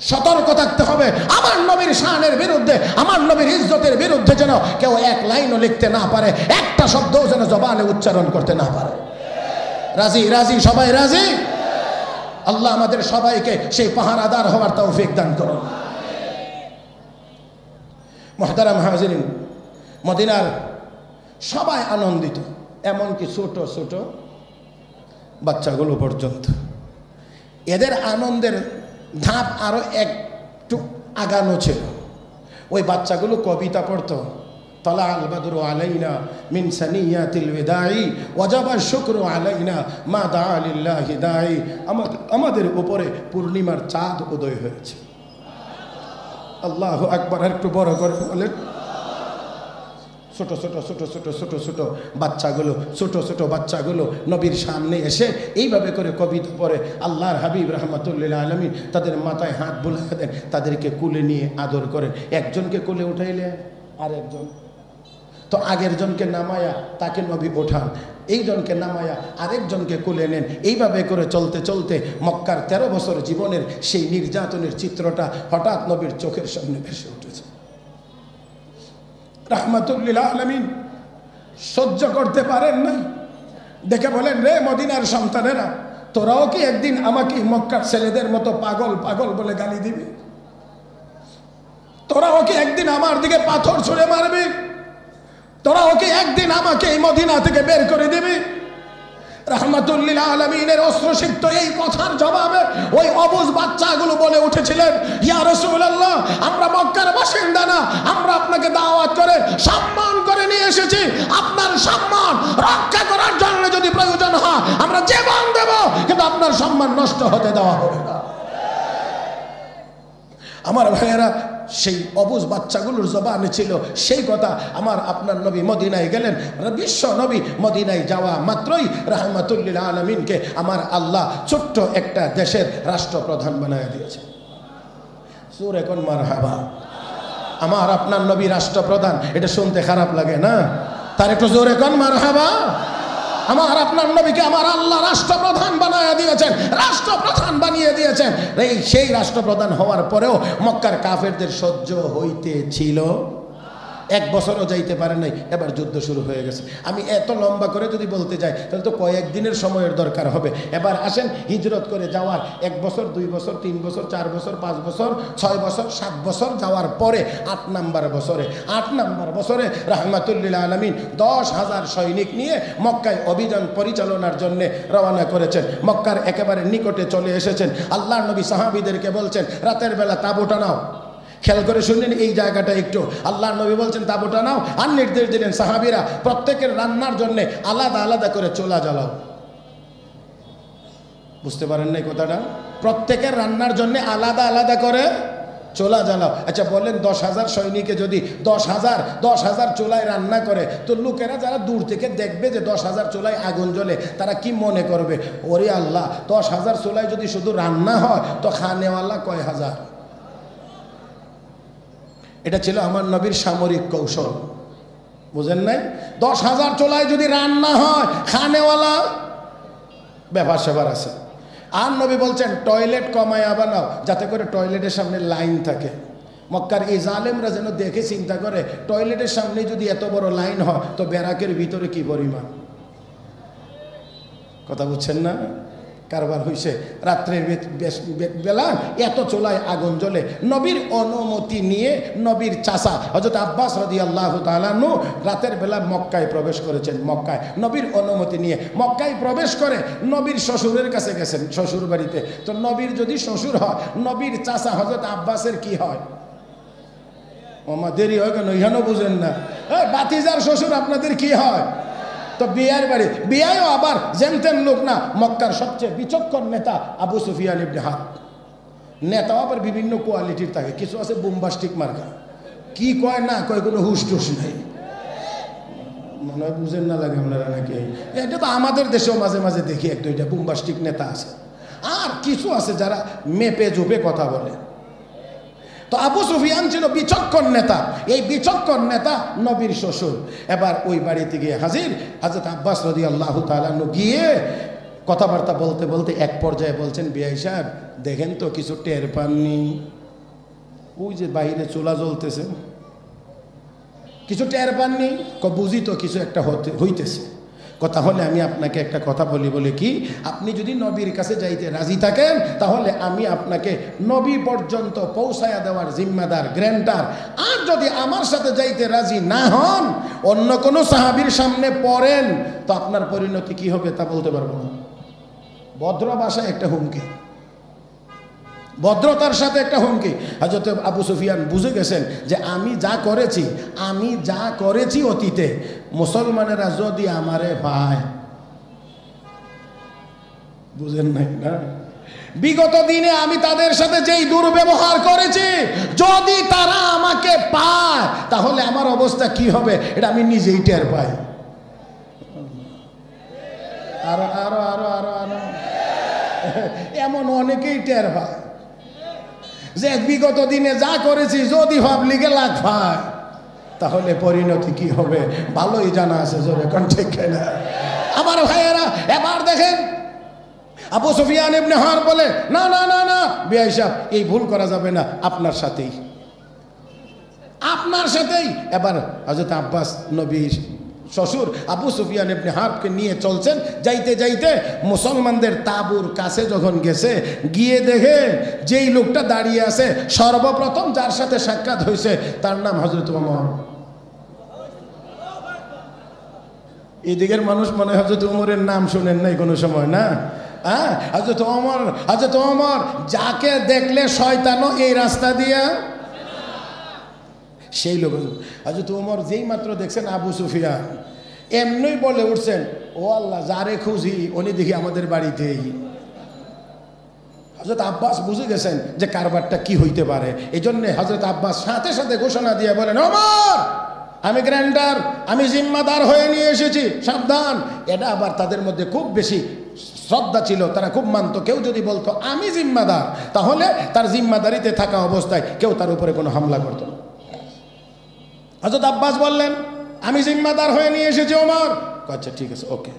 সতর্ক থাকতে হবে, আমার নবীর শানের বিরুদ্ধে, আমার নবীর ইজ্জতের বিরুদ্ধে যেন কেউ এক লাইনও লিখতে না পারে, একটা শব্দও যেন জবানে উচ্চারণ করতে না পারে। রাজি? রাজি? সবাই রাজি? আল্লাহ আমাদের সবাইকে সেই পাহারাদার হওয়ার তৌফিক দান করুন। মুহতারাম হাজিরিন, মদিনার সবাই আনন্দিত, এমনকি ছোট ছোট বাচ্চাগুলো পর্যন্ত। এদের আনন্দের ধাপ আরো একটু আগানো ছিল। ওই বাচ্চাগুলো কবিতা পড়তো, তলা আল বাদরু আলাইনা মিন সানিয়াতিল বিদাই ওয়াজাবা শুকরু আলাইনা মা দা লিল্লাহি দাই। আমাদের উপরে পূর্ণিমার চাঁদ উদয় হয়েছে। আল্লাহু আকবার। একটু বড় করে বলেন। ছোট ছোট ছোট ছোট ছোট ছোট বাচ্চাগুলো নবীর সামনে এসে এইভাবে করে কবিতা পড়ে। আল্লাহর হাবিব রাহমাতুল্লিল আলামিন তাদের মাথায় হাত বুলিয়ে দেন, তাদেরকে কুলে নিয়ে আদর করেন। একজনকে কোলে উঠাইলে আরেকজন, তো আগের জনকে নামায়া তাকে নবী ওঠান, এই জনকে নামায়া আরেকজনকে কোলে নেন। এইভাবে করে চলতে চলতে মক্কার 13 বছর জীবনের সেই নির্যাতনের চিত্রটা হঠাৎ নবীর চোখের সামনে ভেসে উঠেছে। রাহমাতুল্লিল আলামিন সহ্য করতে পারেন না, দেখে বলেন, রে মদিনার সন্তানেরা, তোরাও কি একদিন আমাকে মক্কার ছেলেদের মতো পাগল পাগল বলে গালি দিবি? তোরাও কি একদিন আমার দিকে পাথর ছুঁড়ে মারবি? তোরাও কি একদিন আমাকে এই মদিনা থেকে বের করে দিবি? রাহমাতুল্লিল আলামিনের অশ্রুসিক্ত এই কথার জবাবে ওই অবুঝ বাচ্চাগুলো বলে উঠেছিলেন, ইয়া রাসূলুল্লাহ, আমরা মক্কার বাসিন্দা না, আমরা আপনাকে দাওয়াত করে সম্মান করে নিয়ে এসেছি। আপনার সম্মান রক্ষা করার জন্য যদি প্রয়োজন হয় আমরা জীবন দেব, কিন্তু আপনার সম্মান নষ্ট হতে দেওয়া হবে না। আমার ভাইয়েরা, সেই অবুঝ বাচ্চাগুলোর জবানে ছিল সেই কথা। আমার আপনার নবী মদিনায় গেলেন, বিশ্ব নবী মদিনায় যাওয়া মাত্রই রাহমাতুল্লিল আলামিনকে আমার আল্লাহ ছোট্ট একটা দেশের রাষ্ট্রপ্রধান বানায় দিয়েছে। সূরা কোন মারহাবা। আমার আপনার নবী রাষ্ট্রপ্রধান, এটা শুনতে খারাপ লাগে না? তার একটু জোরে কোন মারহাবা। আমার আপনার নবীকে আমার আল্লাহ রাষ্ট্রপ্রধান বানিয়ে দিয়েছেন, রাষ্ট্রপ্রধান বানিয়ে দিয়েছেন। এই সেই রাষ্ট্রপ্রধান হওয়ার পরেও মক্কার কাফেরদের সহ্য হইতেছিল। 1 বছরও যাইতে পারে নাই, এবার যুদ্ধ শুরু হয়ে গেছে। আমি এত লম্বা করে যদি বলতে যাই তাহলে তো কয়েকদিনের সময়ের দরকার হবে। এবার আসেন, হিজরত করে যাওয়ার 1 বছর, 2 বছর, 3 বছর, 4 বছর, 5 বছর, 6 বছর, 7 বছর যাওয়ার পরে 8 নাম্বার বছরে রাহমাতুল্লিল আলামিন 10,000 সৈনিক নিয়ে মক্কায় অভিযান পরিচালনার জন্য রওনা করেছেন। মক্কার একেবারে নিকটে চলে এসেছেন। আল্লাহর নবী সাহাবীদেরকে বলছেন, রাতের বেলা তাঁবুটা নাও। খেয়াল করে শুনলেন এই জায়গাটা একটু। আল্লাহর নবী বলছেন তাঁবুটা নাও, আর নির্দেশ দিলেন সাহাবীরা প্রত্যেকের রান্নার জন্য আলাদা আলাদা করে চুলা জ্বালাও। বুঝতে পারেন না এই কথাটা? প্রত্যেকের রান্নার জন্য আলাদা আলাদা করে চুলা জ্বালাও। আচ্ছা বলেন, 10,000 সৈনিকে যদি 10,000 চুলায় রান্না করে, তো লোকেরা যারা দূর থেকে দেখবে যে 10,000 চুলায় আগুন জ্বলে, তারা কি মনে করবে? ওরে আল্লাহ, 10,000 চুলায় যদি শুধু রান্না হয় তো খানেওয়ালা কয় হাজার। এটা ছিল আমার নবীর সামরিক কৌশল, বুঝেন নাই? 10,000 চুলায় যদি রান্না হয়, খানেওয়ালা ব্যাপার সেবার আছে। আর নবী বলছেন টয়লেট কমায়া বানাও, যাতে করে টয়লেটের সামনে লাইন থাকে। মক্কার এই জালেমরা যেন দেখে চিন্তা করে, টয়লেটের সামনে যদি এত বড় লাইন হয় তো ব্যারাকের ভিতরে কি পরিমাণ। কথা বুঝছেন না? কারবার হয়েছে রাত্রের বেলা, এত চুলায় আগুন জ্বলে। নবীর অনুমতি নিয়ে নবীর চাচা হযরত আব্বাস রাদিয়াল্লাহু তাআলা আনহু রাতের বেলা মক্কায় প্রবেশ করেছেন। মক্কায় নবীর অনুমতি নিয়ে মক্কায় প্রবেশ করে নবীর শ্বশুরের কাছে গেছেন, শ্বশুর বাড়িতে। তো নবীর যদি শ্বশুর হয়, নবীর চাচা হযরত আব্বাসের কি হয়? ওমা দেরি হয় কেন, ইহানো বুঝেন না? বাতিজার শ্বশুর আপনাদের কি হয়? তো বিয়ার বাড়ি, বিয়ায়ও আবার জেনতেন লোক না, মক্কার সবচেয়ে বিচক্ষণ নেতা আবু সুফিয়ান ইবনে হারব। নেতাও আবার বিভিন্ন কোয়ালিটির থাকে, কিছু আছে বোম্বাস্টিক মার্কা, কি কয় না কয় কোনো হুশ টুস নেই। মনে হয় বুঝেন না লাগে আপনারা নাকি? এটা তো আমাদের দেশেও মাঝে মাঝে দেখি এক দুইটা বোম্বাস্টিক নেতা আছে, আর কিছু আছে যারা মেপে জুপে কথা বলে। তো আবু সুফিয়ান ছিল বিচক্ষণ নেতা। এই বিচক্ষণ নেতা নবীর শ্বশুর। এবার ওই বাড়িতে গিয়ে হাজির হযরত আব্বাস রাদিয়াল্লাহু তাআলা আনহু গিয়ে কথাবার্তা বলতে বলতে এক পর্যায়ে বলছেন, বিআই সাহেব দেখেন তো কিছু টের পাননি? ওই যে বাইরে চুলা জ্বলতেছে, কিছু টের পাননি? বুঝি তো কিছু একটা হইতেছে। কথা হলে আমি আপনাকে একটা কথা বলি, বলে কি, আপনি যদি নবীর কাছে যাইতে রাজি থাকেন তাহলে আমি আপনাকে নবী পর্যন্ত পৌঁছায়া দেওয়ার জিম্মাদার, গ্র্যান্টার। আর যদি আমার সাথে যাইতে রাজি না হন, অন্য কোনো সাহাবীর সামনে পড়েন, তো আপনার পরিণতি কি হবে তা বলতে পারবো না। ভদ্র ভাষায় একটা হুমকি, ভদ্রতার সাথে একটা হুমকি। হযরত আবু সুফিয়ান বুঝে গেছেন যে আমি যা করেছি অতীতে, মুসলমানেরা যদি আমারে পায়, বুঝেন নাই না, বিগত দিনে আমি তাদের সাথে যেই দুর্ব্যবহার করেছি, যদি তারা আমাকে পায় তাহলে আমার অবস্থা কি হবে এটা আমি নিজেই টের পাই। আরো আরো আরো আরো আরো এমন অনেকেই টের পায় যে বিগত দিনে যা করেছি যদি পাবলিকে লাগ পায় তাহলে পরিণতি কি হবে ভালোই জানা আছে। জোরে কোন ঠিক না আমার ভাইয়েরা? এবার দেখেন আবু সুফিয়ান ইবনে হারব বলে, না না না না বিআই সাহেব, এই ভুল করা যাবে না, আপনার সাথেই। এবার হযরত আব্বাস নবীর শ্বশুর আবু সুফিয়ান ইবনে হারবকে নিয়ে চলছেন। যাইতে যাইতে মুসলমানদের তাঁবুর কাছে যখন গেছে, গিয়ে দেখে যেই লোকটা দাঁড়িয়ে আছে, সর্বপ্রথম যার সাথে সাক্ষাৎ হয়েছে তার নাম হযরত ওমর। এদিকের মানুষ মনে হয় হযরত ওমরের নাম শুনেন নাই কোনো সময়, না? হযরত ওমর যাকে দেখলে শয়তানও এই রাস্তা দিয়া, সেই লোক হযরত ওমর যেই মাত্র দেখছেন আবু সুফিয়ান, এমনি বলে উঠছেন, ও আল্লাহ, যারে খুঁজি উনি দেখি আমাদের বাড়িতেই। হযরত আব্বাস বুঝে গেছেন যে কারবারটা কি হইতে পারে। এই জন্য হযরত আব্বাস সাথে সাথে ঘোষণা দিয়ে বলেন, ওমর, আমি গ্র্যান্ডার, আমি জিম্মাদার হয়ে নিয়ে এসেছি, সাবধান। এটা আবার তাদের মধ্যে খুব বেশি শ্রদ্ধা ছিল, তারা খুব মানত। কেউ যদি বলতো আমি জিম্মাদার, তাহলে তার জিম্মাদারিতে থাকা অবস্থায় কেউ তার উপরে কোনো হামলা করত না। হযরত আব্বাস বললেন, আমি জিম্মাদার হয়ে নিয়ে এসেছি ওমর। আচ্ছা ঠিক আছে, ওকে।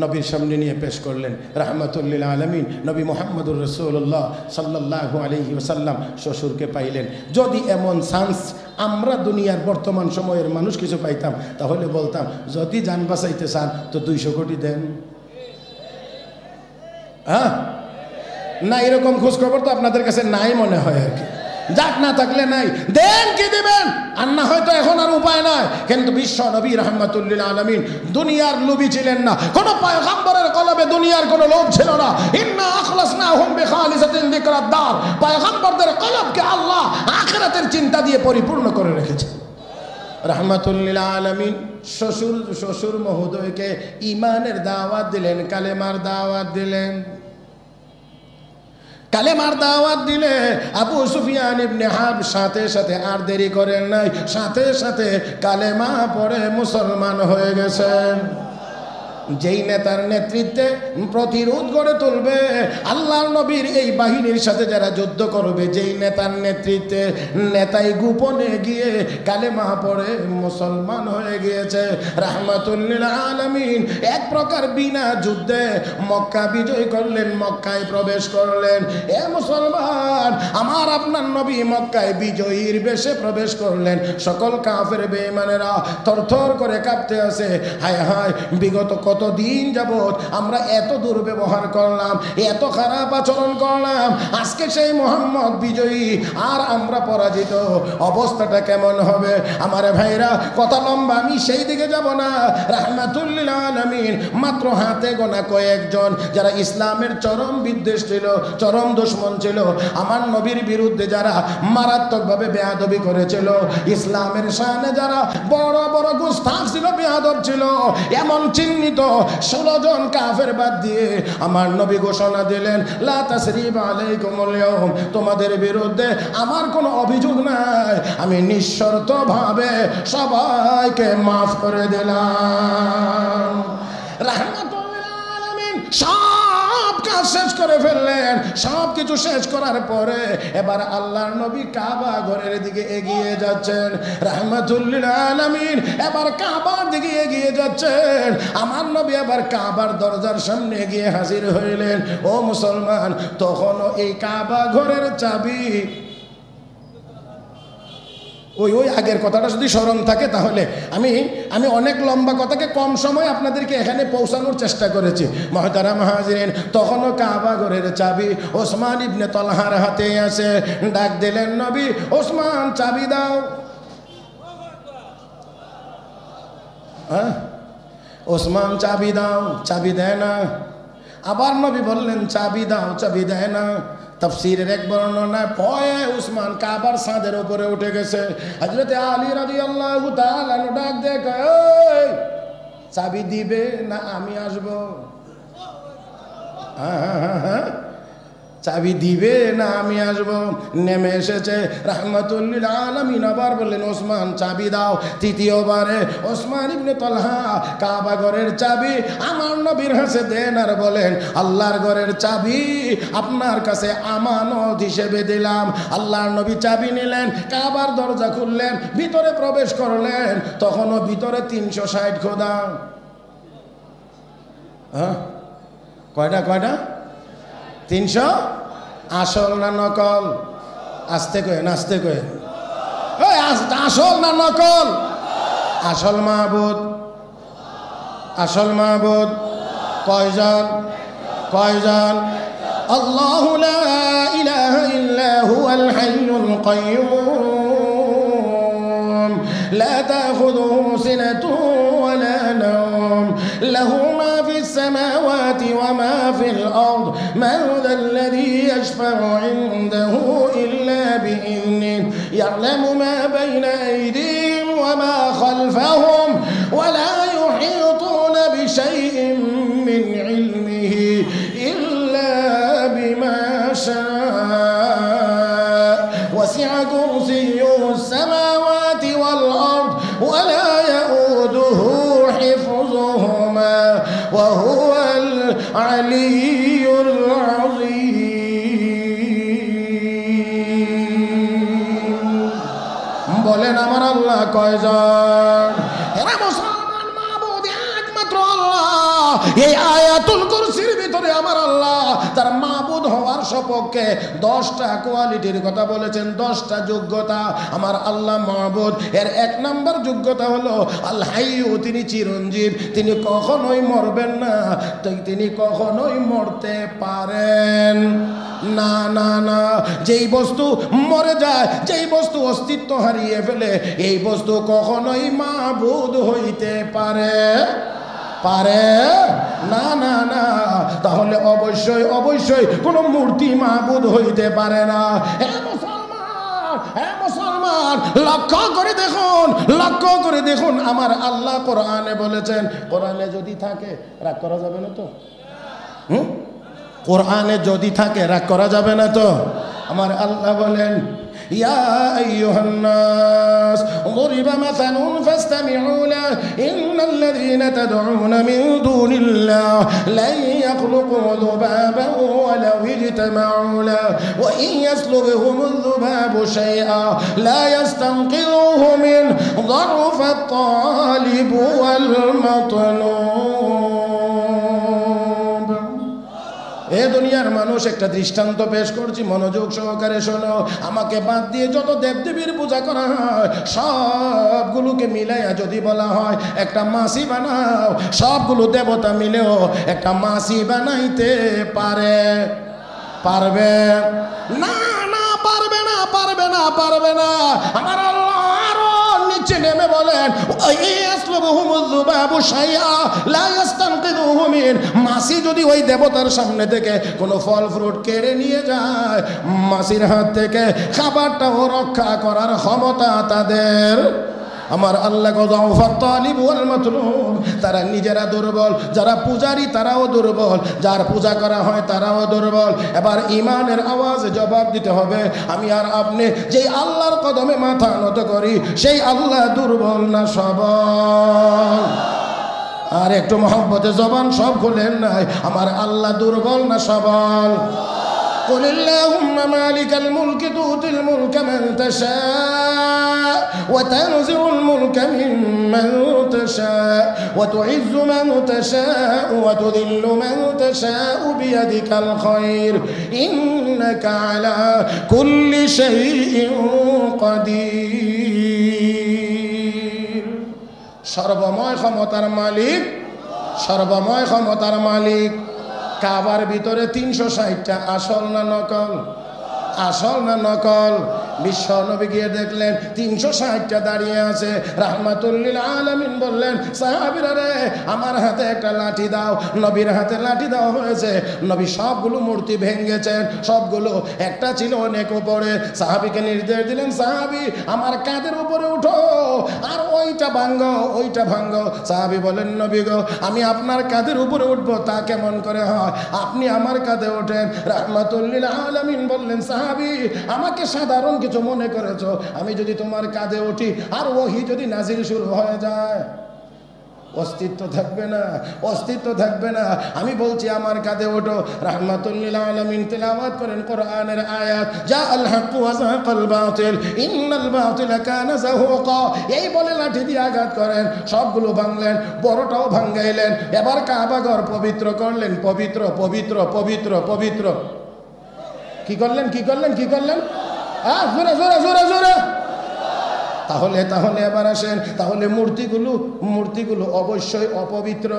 নবীর সামনে নিয়ে পেশ করলেন রাহমাতুল লিল আলামিন নবী মুহাম্মদুর রাসূলুল্লাহ সাল্লাল্লাহু আলাইহি ওয়াসাল্লাম শ্বশুরকে পাইলেন। যদি এমন চান্স আমরা দুনিয়ার বর্তমান সময়ের মানুষ কিছু পাইতাম, তাহলে বলতাম, যদি জান বাঁচাইতে চান তো 200 কোটি দেন। হ্যাঁ না, এরকম খোঁজ খবর তো আপনাদের কাছে নাই মনে হয় আর কি। যাক, না থাকলে নাই, দেন কি দিবেন, আর না হয়তো এখন আর উপায় নাই। কিন্তু বিশ্ব নবী রাহমাতুল লিল আলামিন দুনিয়ার লোভী ছিলেন না। কোন পয়গম্বরের কলবে দুনিয়ার কোনো লোভ ছিল না। ইন্না আখলাসনাহুম বিখালিসাতিন যিকরাদ দার, পয়গম্বরদের কলবকে আল্লাহ আখিরাতের চিন্তা দিয়ে পরিপূর্ণ করে রেখেছে। রাহমাতুল লিল আলামিন শ্বশুর মহোদয়কে ঈমানের দাওয়াত দিলেন, কালেমার দাওয়াত দিলেন। কালেমার দাওয়াত দিলে আবু সুফিয়ান ইবনে হারব সাথে সাথে আর দেরি করেন নাই, সাথে সাথে কালেমা পড়ে মুসলমান হয়ে গেছেন। যেই নেতার নেতৃত্বে প্রতিরোধ গড়ে তুলবে আল্লাহর নবীর এই বাহিনীর সাথে যারা যুদ্ধ করবে, যেই নেতার নেতৃত্বে নেতাই গোপনে গিয়ে কালেমা পড়ে মুসলমান হয়ে গিয়েছে। রাহমাতুল লিল আলামিন এক প্রকার বিনা যুদ্ধে মক্কা বিজয় করলেন, মক্কায় প্রবেশ করলেন। এ মুসলমান, আমার আপনার নবী মক্কায় বিজয়ীর বেশে প্রবেশ করলেন। সকল কাফের বেঈমানেরা থরথর করে কাঁপতে আছে। হায় হায়, বিগত কত কতদিন যাবত আমরা এত দুর্ব্যবহার করলাম, এত খারাপ আচরণ করলাম, আজকে সেই মোহাম্মদ বিজয়ী আর আমরা পরাজিত, অবস্থাটা কেমন হবে? আমার ভাইরা, কথা লম্বা, আমি সেই দিকে যাব না। রাহমাতুল্লিল আলামিন মাত্র হাতে গোনা কয়েকজন যারা ইসলামের চরম বিদ্বেষ ছিল, চরম দুশমন ছিল, আমার নবীর বিরুদ্ধে যারা মারাত্মকভাবে বেয়াদবি করেছিল, ইসলামের শানে যারা বড় বড় গুস্তাখ ছিল, বেয়াদব ছিল, এমন চিহ্নিত 16 জন কাফের বাদ দিয়ে আমার নবী ঘোষণা দিলেন, লা তাসরিবা আলাইকুমুল ইয়াউম, তোমাদের বিরুদ্ধে আমার কোনো অভিযোগ নাই, আমি নিঃশর্তভাবে সবাইকে মাফ করে দিলাম। রাহমাতুল্লিল আলামিন সব কাজ শেষ করে ফেললেন। সব কিছু শেষ করার পরে এবার আল্লাহর নবী কাবা ঘরের দিকে এগিয়ে যাচ্ছেন। রাহমাতুল্লিল আলামিন এবার কাবার দিকে এগিয়ে যাচ্ছেন। আমার নবী এবার কাবার দরজার সামনে গিয়ে হাজির হইলেন। ও মুসলমান, তখনও এই কাবা ঘরের চাবি, ওই আগের কথাটা যদি স্মরণ থাকে তাহলে আমি অনেক লম্বা কথাকে কম সময় আপনাদেরকে এখানে পৌঁছানোর চেষ্টা করেছি। মুহতারাম হাজিরিন, তখনও কাবা ঘরের চাবি ওসমান ইবনে তলহার হাতে আছে। ডাক দিলেন নবী, ওসমান চাবি দাও। ওসমান চাবি দাও, চাবি দেয় না। আবার নবী বললেন চাবি দাও, চাবি দেয় না। তাফসীরের এক বর্ণনায় ভয়ে উসমান কাবার ছাদের উপরে উঠে গেছে। হযরতে আলী রাদিয়াল্লাহু তাআলা ডাক দিয়ে কয়, ওই চাবি দিবে না আমি আসব? চাবি দিবে না আমি আসব? নেমে এসেছে। রাহমাতুল্লিল আলামিন আবার বললেন, ওসমান চাবি দাও। তৃতীয়বারে ওসমান ইবনে তলহা কাবা ঘরের চাবি আমার নবীর হাতে দেন আর বলেন, আল্লাহর ঘরের চাবি আপনার কাছে আমানত হিসেবে দিলাম। আল্লাহর নবী চাবি নিলেন, কাবার দরজা খুললেন, ভিতরে প্রবেশ করলেন। তখনও ভিতরে 360 খোদা। কয়টা 300? আসল না নকল? আস্তে কয়ে, নাচতে কয়ে, আসল না নকল? আসল মাহবুদ, আসল মাহবুদ কয়জন? কয়জন? আল্লাহু লা ইলাহা ইল্লা হুয়াল হাইয়ুল কাইয়্যুম লা তাখুযুহু সিনাতুন ওয়া লা নাওম লাহু মা ফিস সামাওয়াতি ওয়া মা ফিল আরদ মান যাল্লাযী ইয়াশফা'ু 'ইনদাহু ইল্লা বিইذনিহি ইয়া'লামু মা বাইনা আইদিহিম ওয়া মা খালফাহুম ওয়া লা ইউহীতুনা বিশাইইন মিন 'ইলমিহি ইল্লা বিমা শা'a ওয়াসি'a কুরসিয়্যুহু as-samawati wal ard ওয়া লা ইয়াউদুহু হিফযুহুমা ওয়া হুয়াল আলিয়্যুল আযীম। বলেন আমার আল্লাহ কয়জন? এরা মুসলমান, মাবুদ একমাত্র আল্লাহ। এই আয়াতুল কুরসির ভিতরে আমার আল্লাহ তার মাবুদ হওয়ার সপক্ষে 10টা কোয়ালিটির কথা বলেছেন, 10টা যোগ্যতা। আমার আল্লাহ মাবুদ। এর 1 নম্বর যোগ্যতা হলো আল হাইয়্যু, তিনি চিরঞ্জীব, তিনি কখনোই মরবেন না, তিনি কখনোই মরতে পারেন না। না না, যেই বস্তু মরে যায়, যেই বস্তু অস্তিত্ব হারিয়ে ফেলে, এই বস্তু কখনোই মাবুদ হইতে পারে না না না। তাহলে অবশ্যই অবশ্যই কোন মূর্তি মাবুদ হইতে পারে না। মুসলমান, লক্ষ্য করে দেখুন, লক্ষ্য করে দেখুন, আমার আল্লাহ কোরআনে বলেছেন, কোরআনে যদি থাকে রাগ করা যাবে না তো? কোরআনে যদি থাকে রাগ করা যাবে না তো? আমার আল্লাহ বলেন, يا أيها الناس ضرب مثل فاستمعوا له إن الذين تدعون من دون الله لن يخلقوا ذبابا ولو اجتمعوا له وإن يسلبهم الذباب شيئا لا يستنقذوه منه ضعف الطالب والمطلوب। দুনিয়ার মানুষ, একটা দৃষ্টান্ত পেশ করছি, মনোযোগ সহকারে শোনো। আমাকে বাদ দিয়ে যত দেবদেবীর পূজা করা হয় সবগুলোকে মিলাইয়া যদি বলা হয় একটা মাসি বানাও, সবগুলো দেবতা মিলেও একটা মাসি বানাইতে পারবে না? না, পারবে না, পারবে না, পারবে না। আমার আল্লাহ আরো নিচে নেমে বলেন, মাসি যদি ওই দেবতার সামনে থেকে কোনো ফল ফ্রুট কেড়ে নিয়ে যায়, মাসির হাত থেকে খাবারটাও রক্ষা করার ক্ষমতা তাদের। আমার আল্লাহ তারা নিজেরা দুর্বল, যারা পূজারী তারাও দুর্বল, যার পূজা করা হয় তারাও দুর্বল। এবার ইমানের আওয়াজে জবাব দিতে হবে, আমি আর আপনি যেই আল্লাহর কদমে মাথা নত করি সেই আল্লাহ দুর্বল না সবল? আর একটু মহব্বতে জবান সব খুলেন নাই, আমার আল্লাহ দুর্বল না সবল? قل اللهم مالك الملك تؤتي الملك من تشاء وتنزع الملك ممن تشاء وتعز من تشاء وتذل من تشاء بيدك الخير إنك على كل شيء قدير। সর্বময় ক্ষমতার মালিক, সর্বময় ক্ষমতার মালিক। কাবার ভিতরে 360টা আসল না নকল? আসল না নকল? বিশ্ব নবী গিয়ে দেখলেন 360টা দাঁড়িয়ে আছে। রাহমাতুল্লিল আলামিন বললেন, সাহাবীরা রে, আমার হাতে একটা লাঠি দাও। নবীর হাতে লাঠি দেওয়া হয়েছে। নবী সবগুলো মূর্তি ভেঙেছেন, সবগুলো, একটা ছিল অনেক উপরে। সাহাবীকে নির্দেশ দিলেন, সাহাবী আমার কাঁধের উপরে উঠো আর ওইটা ভাঙ্গো, ওইটা ভাঙ্গো। সাহাবী বলেন, নবী গো, আমি আপনার কাঁধের উপরে উঠবো তা কেমন করে হয়? আপনি আমার কাঁধে ওঠেন। রাহমাতুল্লিল আলামিন বললেন, সাহাবী আমাকে সাধারণ কিছু মনে করেছো? আমি যদি তোমার কাঁধে উঠি আর ওহী যদি নাজিল শুরু হয়ে যায়, অস্তিত্ব থাকবে না, অস্তিত্ব থাকবে না। আমি বলছি আমার কাঁধে ওঠো। রাহমাতুল্লিল আলামিন তেলাওয়াত করেন কোরআনের আয়াত, জা আল হক ওয়া যাকাল বাতিল ইন্নাল বাতিলা কানা যাহুকা। এই বলে লাঠি দিয়ে আঘাত করেন, সবগুলো ভাঙলেন, বড়টাও ভাঙাইলেন। এবার কাবা ঘর পবিত্র করলেন, পবিত্র পবিত্র পবিত্র পবিত্র। কি করলেন, কি করলেন, কি করলেন? হ্যাঁ, জোরে জোরে জোরে জোরে। তাহলে তাহলে এবার আসেন, তাহলে মূর্তিগুলো অবশ্যই অপবিত্র।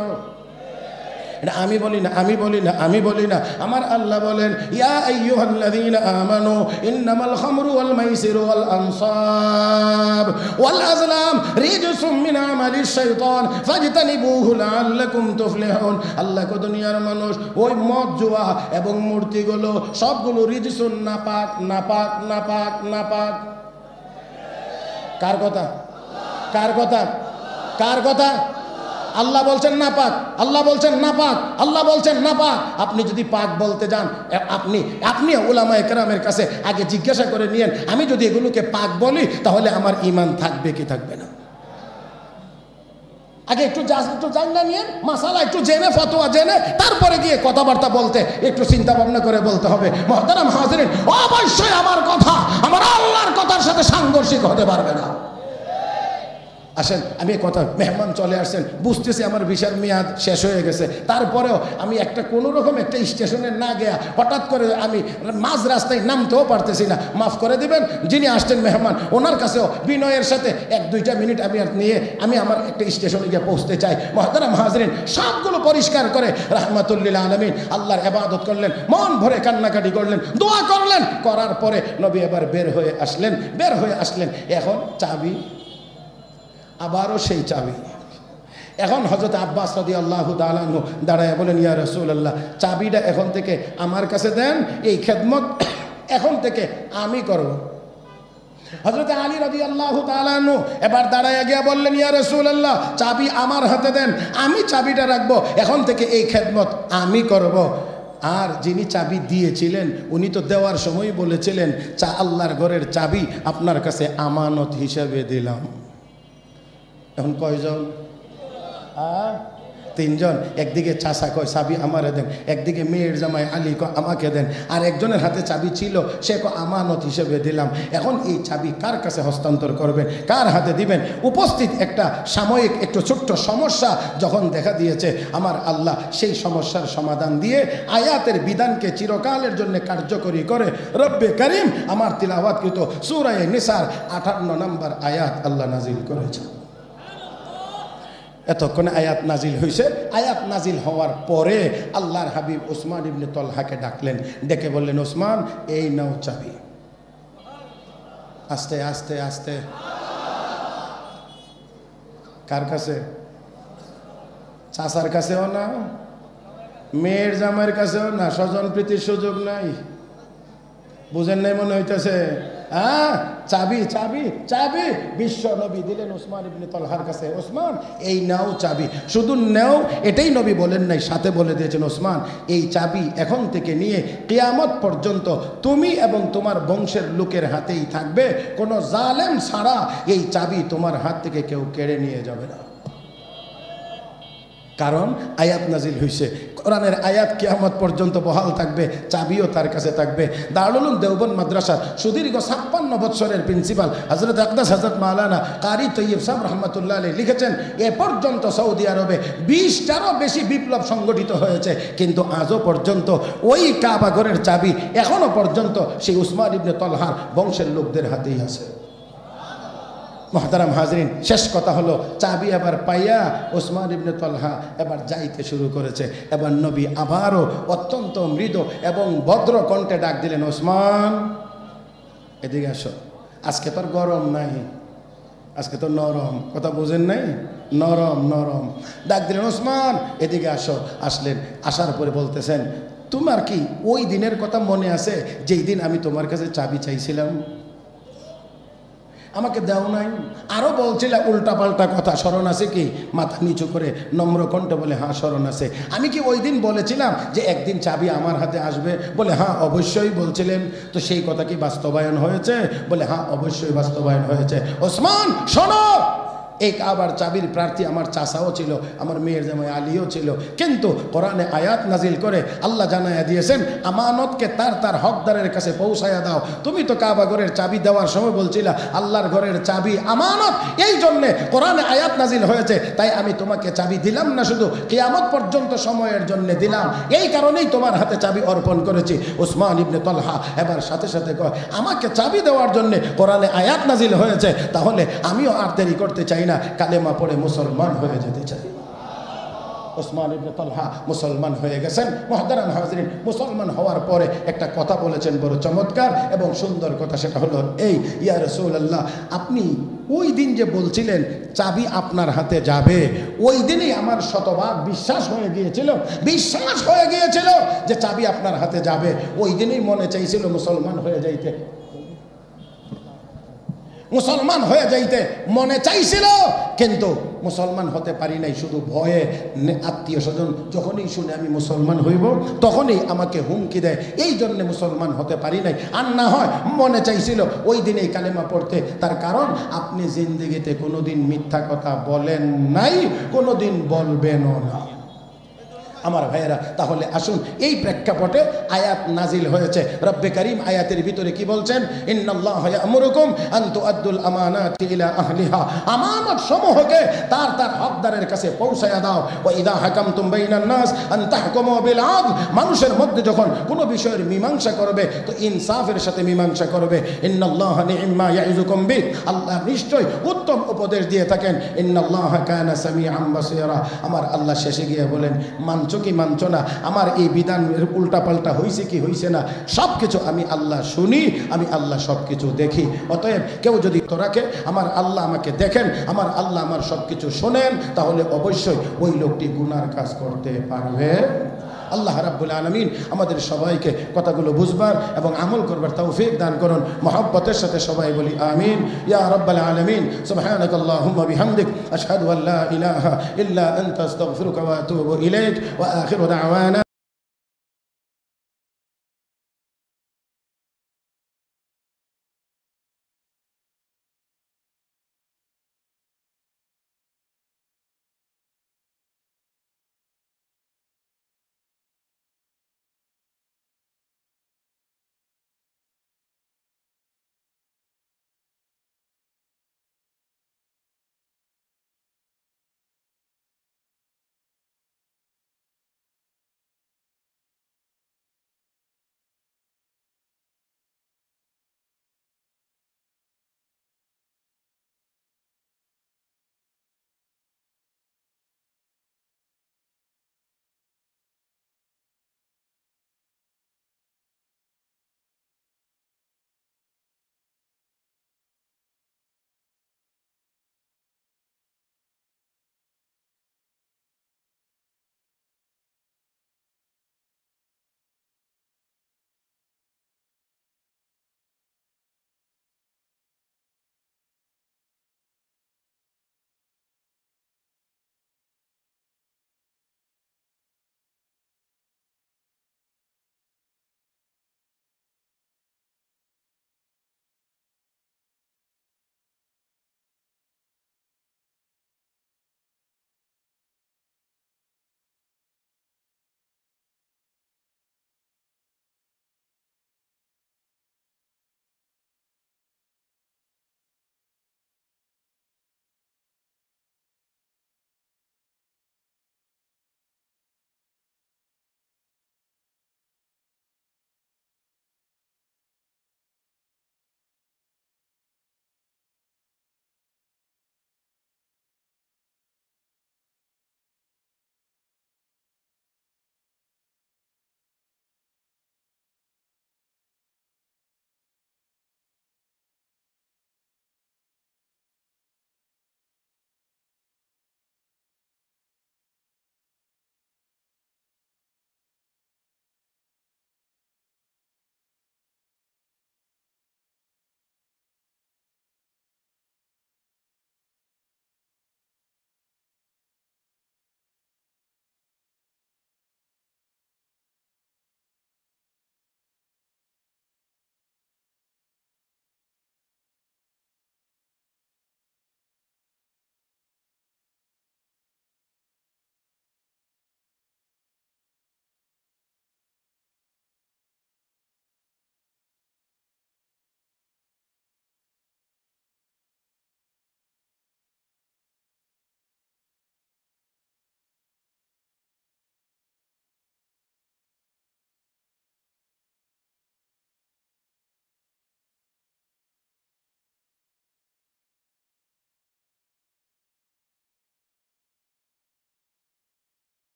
এটা আমি বলি না, আমি বলি না, আমি বলি না। আমার আল্লাহ বলেন, ইয়া আইয়ুহাল্লাযীনা আমানু ইন্নামাল খামরু ওয়াল মাইসিরু ওয়াল আনসাব ওয়াল আজলাম রিজসুম মিন আমালিশ শাইতান ফাজতানিবুহু লাআল্লাকুম তুফলিহুন। আল্লাহ কো দুনিয়ার মানুষ, ওই মদ জুয়া এবং মূর্তিগুলো সবগুলো রিজসুন, নাপাক নাপাক নাপাক নাপাক। কার কথা? কার কথা? কার কথা? আল্লাহ বলছেন না পাক, আল্লাহ বলছেন না পাক, আল্লাহ বলছেন না পাক। আপনি যদি পাক বলতে যান, আপনি উলামায়ে কেরামের কাছে আগে জিজ্ঞাসা করে নিয়েন, আমি যদি এগুলোকে পাক বলি তাহলে আমার ঈমান থাকবে কি থাকবে না? আগে একটু জানা নিয়ে মাসালা একটু জেনে, ফতোয়া জেনে, তারপরে গিয়ে কথাবার্তা বলতে একটু চিন্তা ভাবনা করে বলতে হবে। মুহতারাম হাজিরিন, অবশ্যই আমার কথা আমার আল্লাহর কথার সাথে সাংঘর্ষিক হতে পারবে না। আসেন, আমি কথা, মেহমান চলে আসছেন, বুঝতেছি আমার ভিসার মেয়াদ শেষ হয়ে গেছে, তারপরেও আমি কোনো রকম একটা স্টেশনে না গিয়া হঠাৎ করে আমি মাঝ রাস্তায় নামতেও পারতেছি না। মাফ করে দিবেন, যিনি আসছেন মেহমান, ওনার কাছেও বিনয়ের সাথে 1-2টা মিনিট আমি নিয়ে আমি আমার একটা স্টেশনে গিয়ে পৌঁছতে চাই। মুহতারাম হাজিরিন, সবগুলো পরিষ্কার করে রাহমাতুল্লিল আলামিন আল্লাহর ইবাদত করলেন, মন ভরে কান্নাকাটি করলেন, দোয়া করলেন। করার পরে নবী এবার বের হয়ে আসলেন। এখন চাবি, আবারও সেই চাবি। এখন হযরত আব্বাস রাদিয়াল্লাহু তাআলা আনহু দাঁড়ায় বলেন, ইয়া রাসূলুল্লাহ, চাবিটা এখন থেকে আমার কাছে দেন, এই খেদমত এখন থেকে আমি করব। হযরত আলী রাদিয়াল্লাহু তাআলা আনহু এবার দাঁড়ায় গিয়ে বললেন, ইয়া রাসূলুল্লাহ, চাবি আমার হাতে দেন, আমি চাবিটা রাখবো, এখন থেকে এই খেদমত আমি করব। আর যিনি চাবি দিয়েছিলেন উনি তো দেওয়ার সময় বলেছিলেন, আল্লাহর ঘরের চাবি আপনার কাছে আমানত হিসেবে দিলাম। এখন কয়জন? তিনজন, একদিকে চাচা কয় চাবি আমারে দেন, একদিকে মেয়ের জামাই আলী কয় আমাকে দেন, আর একজনের হাতে চাবি ছিল, সে কয় আমানত হিসেবে দিলাম। এখন এই চাবি কার কাছে হস্তান্তর করবেন, কার হাতে দিবেন? উপস্থিত একটা সাময়িক একটু ছোট্ট সমস্যা যখন দেখা দিয়েছে, আমার আল্লাহ সেই সমস্যার সমাধান দিয়ে আয়াতের বিধানকে চিরকালের জন্য কার্যকরী করে রব্বে করিম আমার তিলাওয়াতকৃত সূরা নিসার 58 নম্বর আয়াত আল্লাহ নাজিল করেছে। এতক্ষণে আয়াত নাজিল হয়েছে। আয়াত নাজিল হওয়ার পরে আল্লাহর হাবিব ওসমান ইবনে তলহাকে ডাকলেন, ডেকে বললেন, ওসমান এই নাও চাবি। আস্তে আস্তে আস্তে। কার কাছে? চাচার কাছেও না, মেয়ের জামাইয়ের কাছেও না, স্বজন প্রীতির সুযোগ নাই। বুঝেন নাই মনে হইতেছে? হ্যাঁ, চাবি চাবি চাবি বিশ্ব নবী দিলেন ওসমান ইবনে তলহার কাছে, ওসমান এই নাও চাবি। শুধু নাও এটাই নবী বলেন নাই, সাথে বলে দিয়েছেন, ওসমান এই চাবি এখন থেকে নিয়ে কিয়ামত পর্যন্ত তুমি এবং তোমার বংশের লোকের হাতেই থাকবে, কোনো জালেম ছাড়া এই চাবি তোমার হাত থেকে কেউ কেড়ে নিয়ে যাবে না। কারণ আয়াত নাজিল হয়েছে, কোরআনের আয়াত কিয়ামত পর্যন্ত বহাল থাকবে, চাবিও তার কাছে থাকবে। দারুল উলুম দেওবন্দ মাদ্রাসার সুদীর্ঘ 56 বৎসরের প্রিন্সিপাল হযরত আকদাস হযরত মাওলানা কারি তৈয়ব সাহেব রহমাতুল্লাহ আলাইহি লিখেছেন, এ পর্যন্ত সৌদি আরবে 20টারও বেশি বিপ্লব সংগঠিত হয়েছে, কিন্তু আজও পর্যন্ত ওই কাবা ঘরের চাবি এখনো পর্যন্ত সেই উসমান ইবনে তলহার বংশের লোকদের হাতেই আছে। মুহতারাম হাজরিন, শেষ কথা হলো, চাবি এবার পাইয়া ওসমান ইবনে তলহা এবার যাইতে শুরু করেছে। এবার নবী আবারও অত্যন্ত মৃদু এবং ভদ্র কণ্ঠে ডাক দিলেন, ওসমান এদিকে আসো। আজকে তো আর গরম নাই, আজকে তো নরম, কথা বুঝেন নাই? নরম নরম ডাক দিলেন, ওসমান এদিকে আসো। আসলেন, আসার পরে বলতেছেন, তোমার কি ওই দিনের কথা মনে আছে যেই দিন আমি তোমার কাছে চাবি চাইছিলাম? আমাকে দাও নাই। আরও বলছিল উল্টা পাল্টা কথা, স্মরণ আছে কি? মাথা নিচু করে নম্র কণ্ঠে বলে, হ্যাঁ স্মরণ আছে। আমি কি ওই দিন বলেছিলাম যে একদিন চাবি আমার হাতে আসবে? বলে, হ্যাঁ অবশ্যই বলছিলেন। তো সেই কথা কি বাস্তবায়ন হয়েছে? বলে, হ্যাঁ অবশ্যই বাস্তবায়ন হয়েছে। ওসমান শোনো, এই কাবার চাবির প্রার্থী আমার চাচাও ছিল, আমার মেয়ের জামাই আলীও ছিল, কিন্তু কোরআনে আয়াত নাজিল করে আল্লাহ জানাইয়া দিয়েছেন, আমানতকে তার তার হকদারের কাছে পৌঁছাইয়া দাও। তুমি তো কাবা ঘরের চাবি দেওয়ার সময় বলছিলা আল্লাহর ঘরের চাবি আমানত, এই জন্যে কোরআনে আয়াত নাজিল হয়েছে, তাই আমি তোমাকে চাবি দিলাম না, শুধু কিয়ামত পর্যন্ত সময়ের জন্য দিলাম, এই কারণেই তোমার হাতে চাবি অর্পণ করেছি। ওসমান ইবনে তলহা এবার সাথে সাথে কয়, আমাকে চাবি দেওয়ার জন্য কোরআনে আয়াত নাজিল হয়েছে, তাহলে আমিও আর দেরি করতে চাই না, কালেমা পড়ে মুসলমান হয়ে যেতে চাই। ওসমান ইবনে তলহা মুসলমান হয়ে গেছেন। মুহতারাম হাজরিন, মুসলমান হওয়ার পরে একটা কথা বলেছেন বড় চমৎকার এবং সুন্দর কথা, সেটা হলো এই, ইয়া রাসূলুল্লাহ, আপনি ওই দিন যে বলছিলেন চাবি আপনার হাতে যাবে, ওই দিনই আমার শতভাগ বিশ্বাস হয়ে গিয়েছিল যে চাবি আপনার হাতে যাবে। ওই দিনই মনে চাইছিল মুসলমান হয়ে যাইতে মনে চাইছিল, কিন্তু মুসলমান হতে পারি নাই, শুধু ভয়ে। আত্মীয় স্বজন যখনই শুনে আমি মুসলমান হইব তখনই আমাকে হুমকি দেয়, এই জন্য মুসলমান হতে পারি নাই। আর না হয় মনে চাইছিল ওই দিনেই কালেমা পড়তে। তার কারণ আপনি জিন্দেগিতে কোনোদিন মিথ্যা কথা বলেন নাই, কোনোদিন বলবেনও না। আমার ভাইয়েরা, তাহলে আসুন এই প্রেক্ষাপটে আয়াত নাজিল হয়েছে। রব্বে করিম আয়াতের ভিতরে কি বলছেন? ইন্নাল্লাহা ইয়া'মুরুকুম আন তুআদ্দুল আমানাতি ইলা আহলিহা, আমানত সমূহকে তার তার হকদারের কাছে পৌঁছায়া দাও। ওয়া ইযা হাকামতুম বাইনান নাস আন তাহকুমু বিল আদল, মানুষের মধ্যে যখন কোনো বিষয়ের মীমাংসা করবে তো ইনসাফের সাথে মীমাংসা করবে। ইন্নাল্লাহা নি'ম্মা ইয়া'iযুকুম বি, আল্লাহ নিশ্চয় উত্তম উপদেশ দিয়ে থাকেন। ইন্নাল্লাহা কানা সামিআন বাসীরা, আমার আল্লাহ শেষে গিয়ে বলেন, মানছো কি মানছো না, আমার এই বিধান উল্টা পাল্টা হয়েছে কি হয়েছে না, সব কিছু আমি আল্লাহ শুনি, আমি আল্লাহ সব কিছু দেখি। অতএব কেউ যদি তো রাখে আমার আল্লাহ আমাকে দেখেন, আমার আল্লাহ আমার সব কিছু শোনেন, তাহলে অবশ্যই ওই লোকটি গুনার কাজ করতে পারবে। আল্লাহ রাব্বুল আলামিন আমাদের সবাইকে কথাগুলো বুঝবার এবং আমল করবার তৌফিক দান করুন। মহব্বতের সাথে সবাই বলি আমিন। ইয়া রাব্বাল আলামিন, সুবহানাকাল্লাহুম্মা বিহামদিক, আশহাদু আল্লা ইলাহা ইল্লা আনতা, আস্তাগফিরুকা ওয়া আতুবু ইলাইক, ওয়া আখিরু দাওয়ানা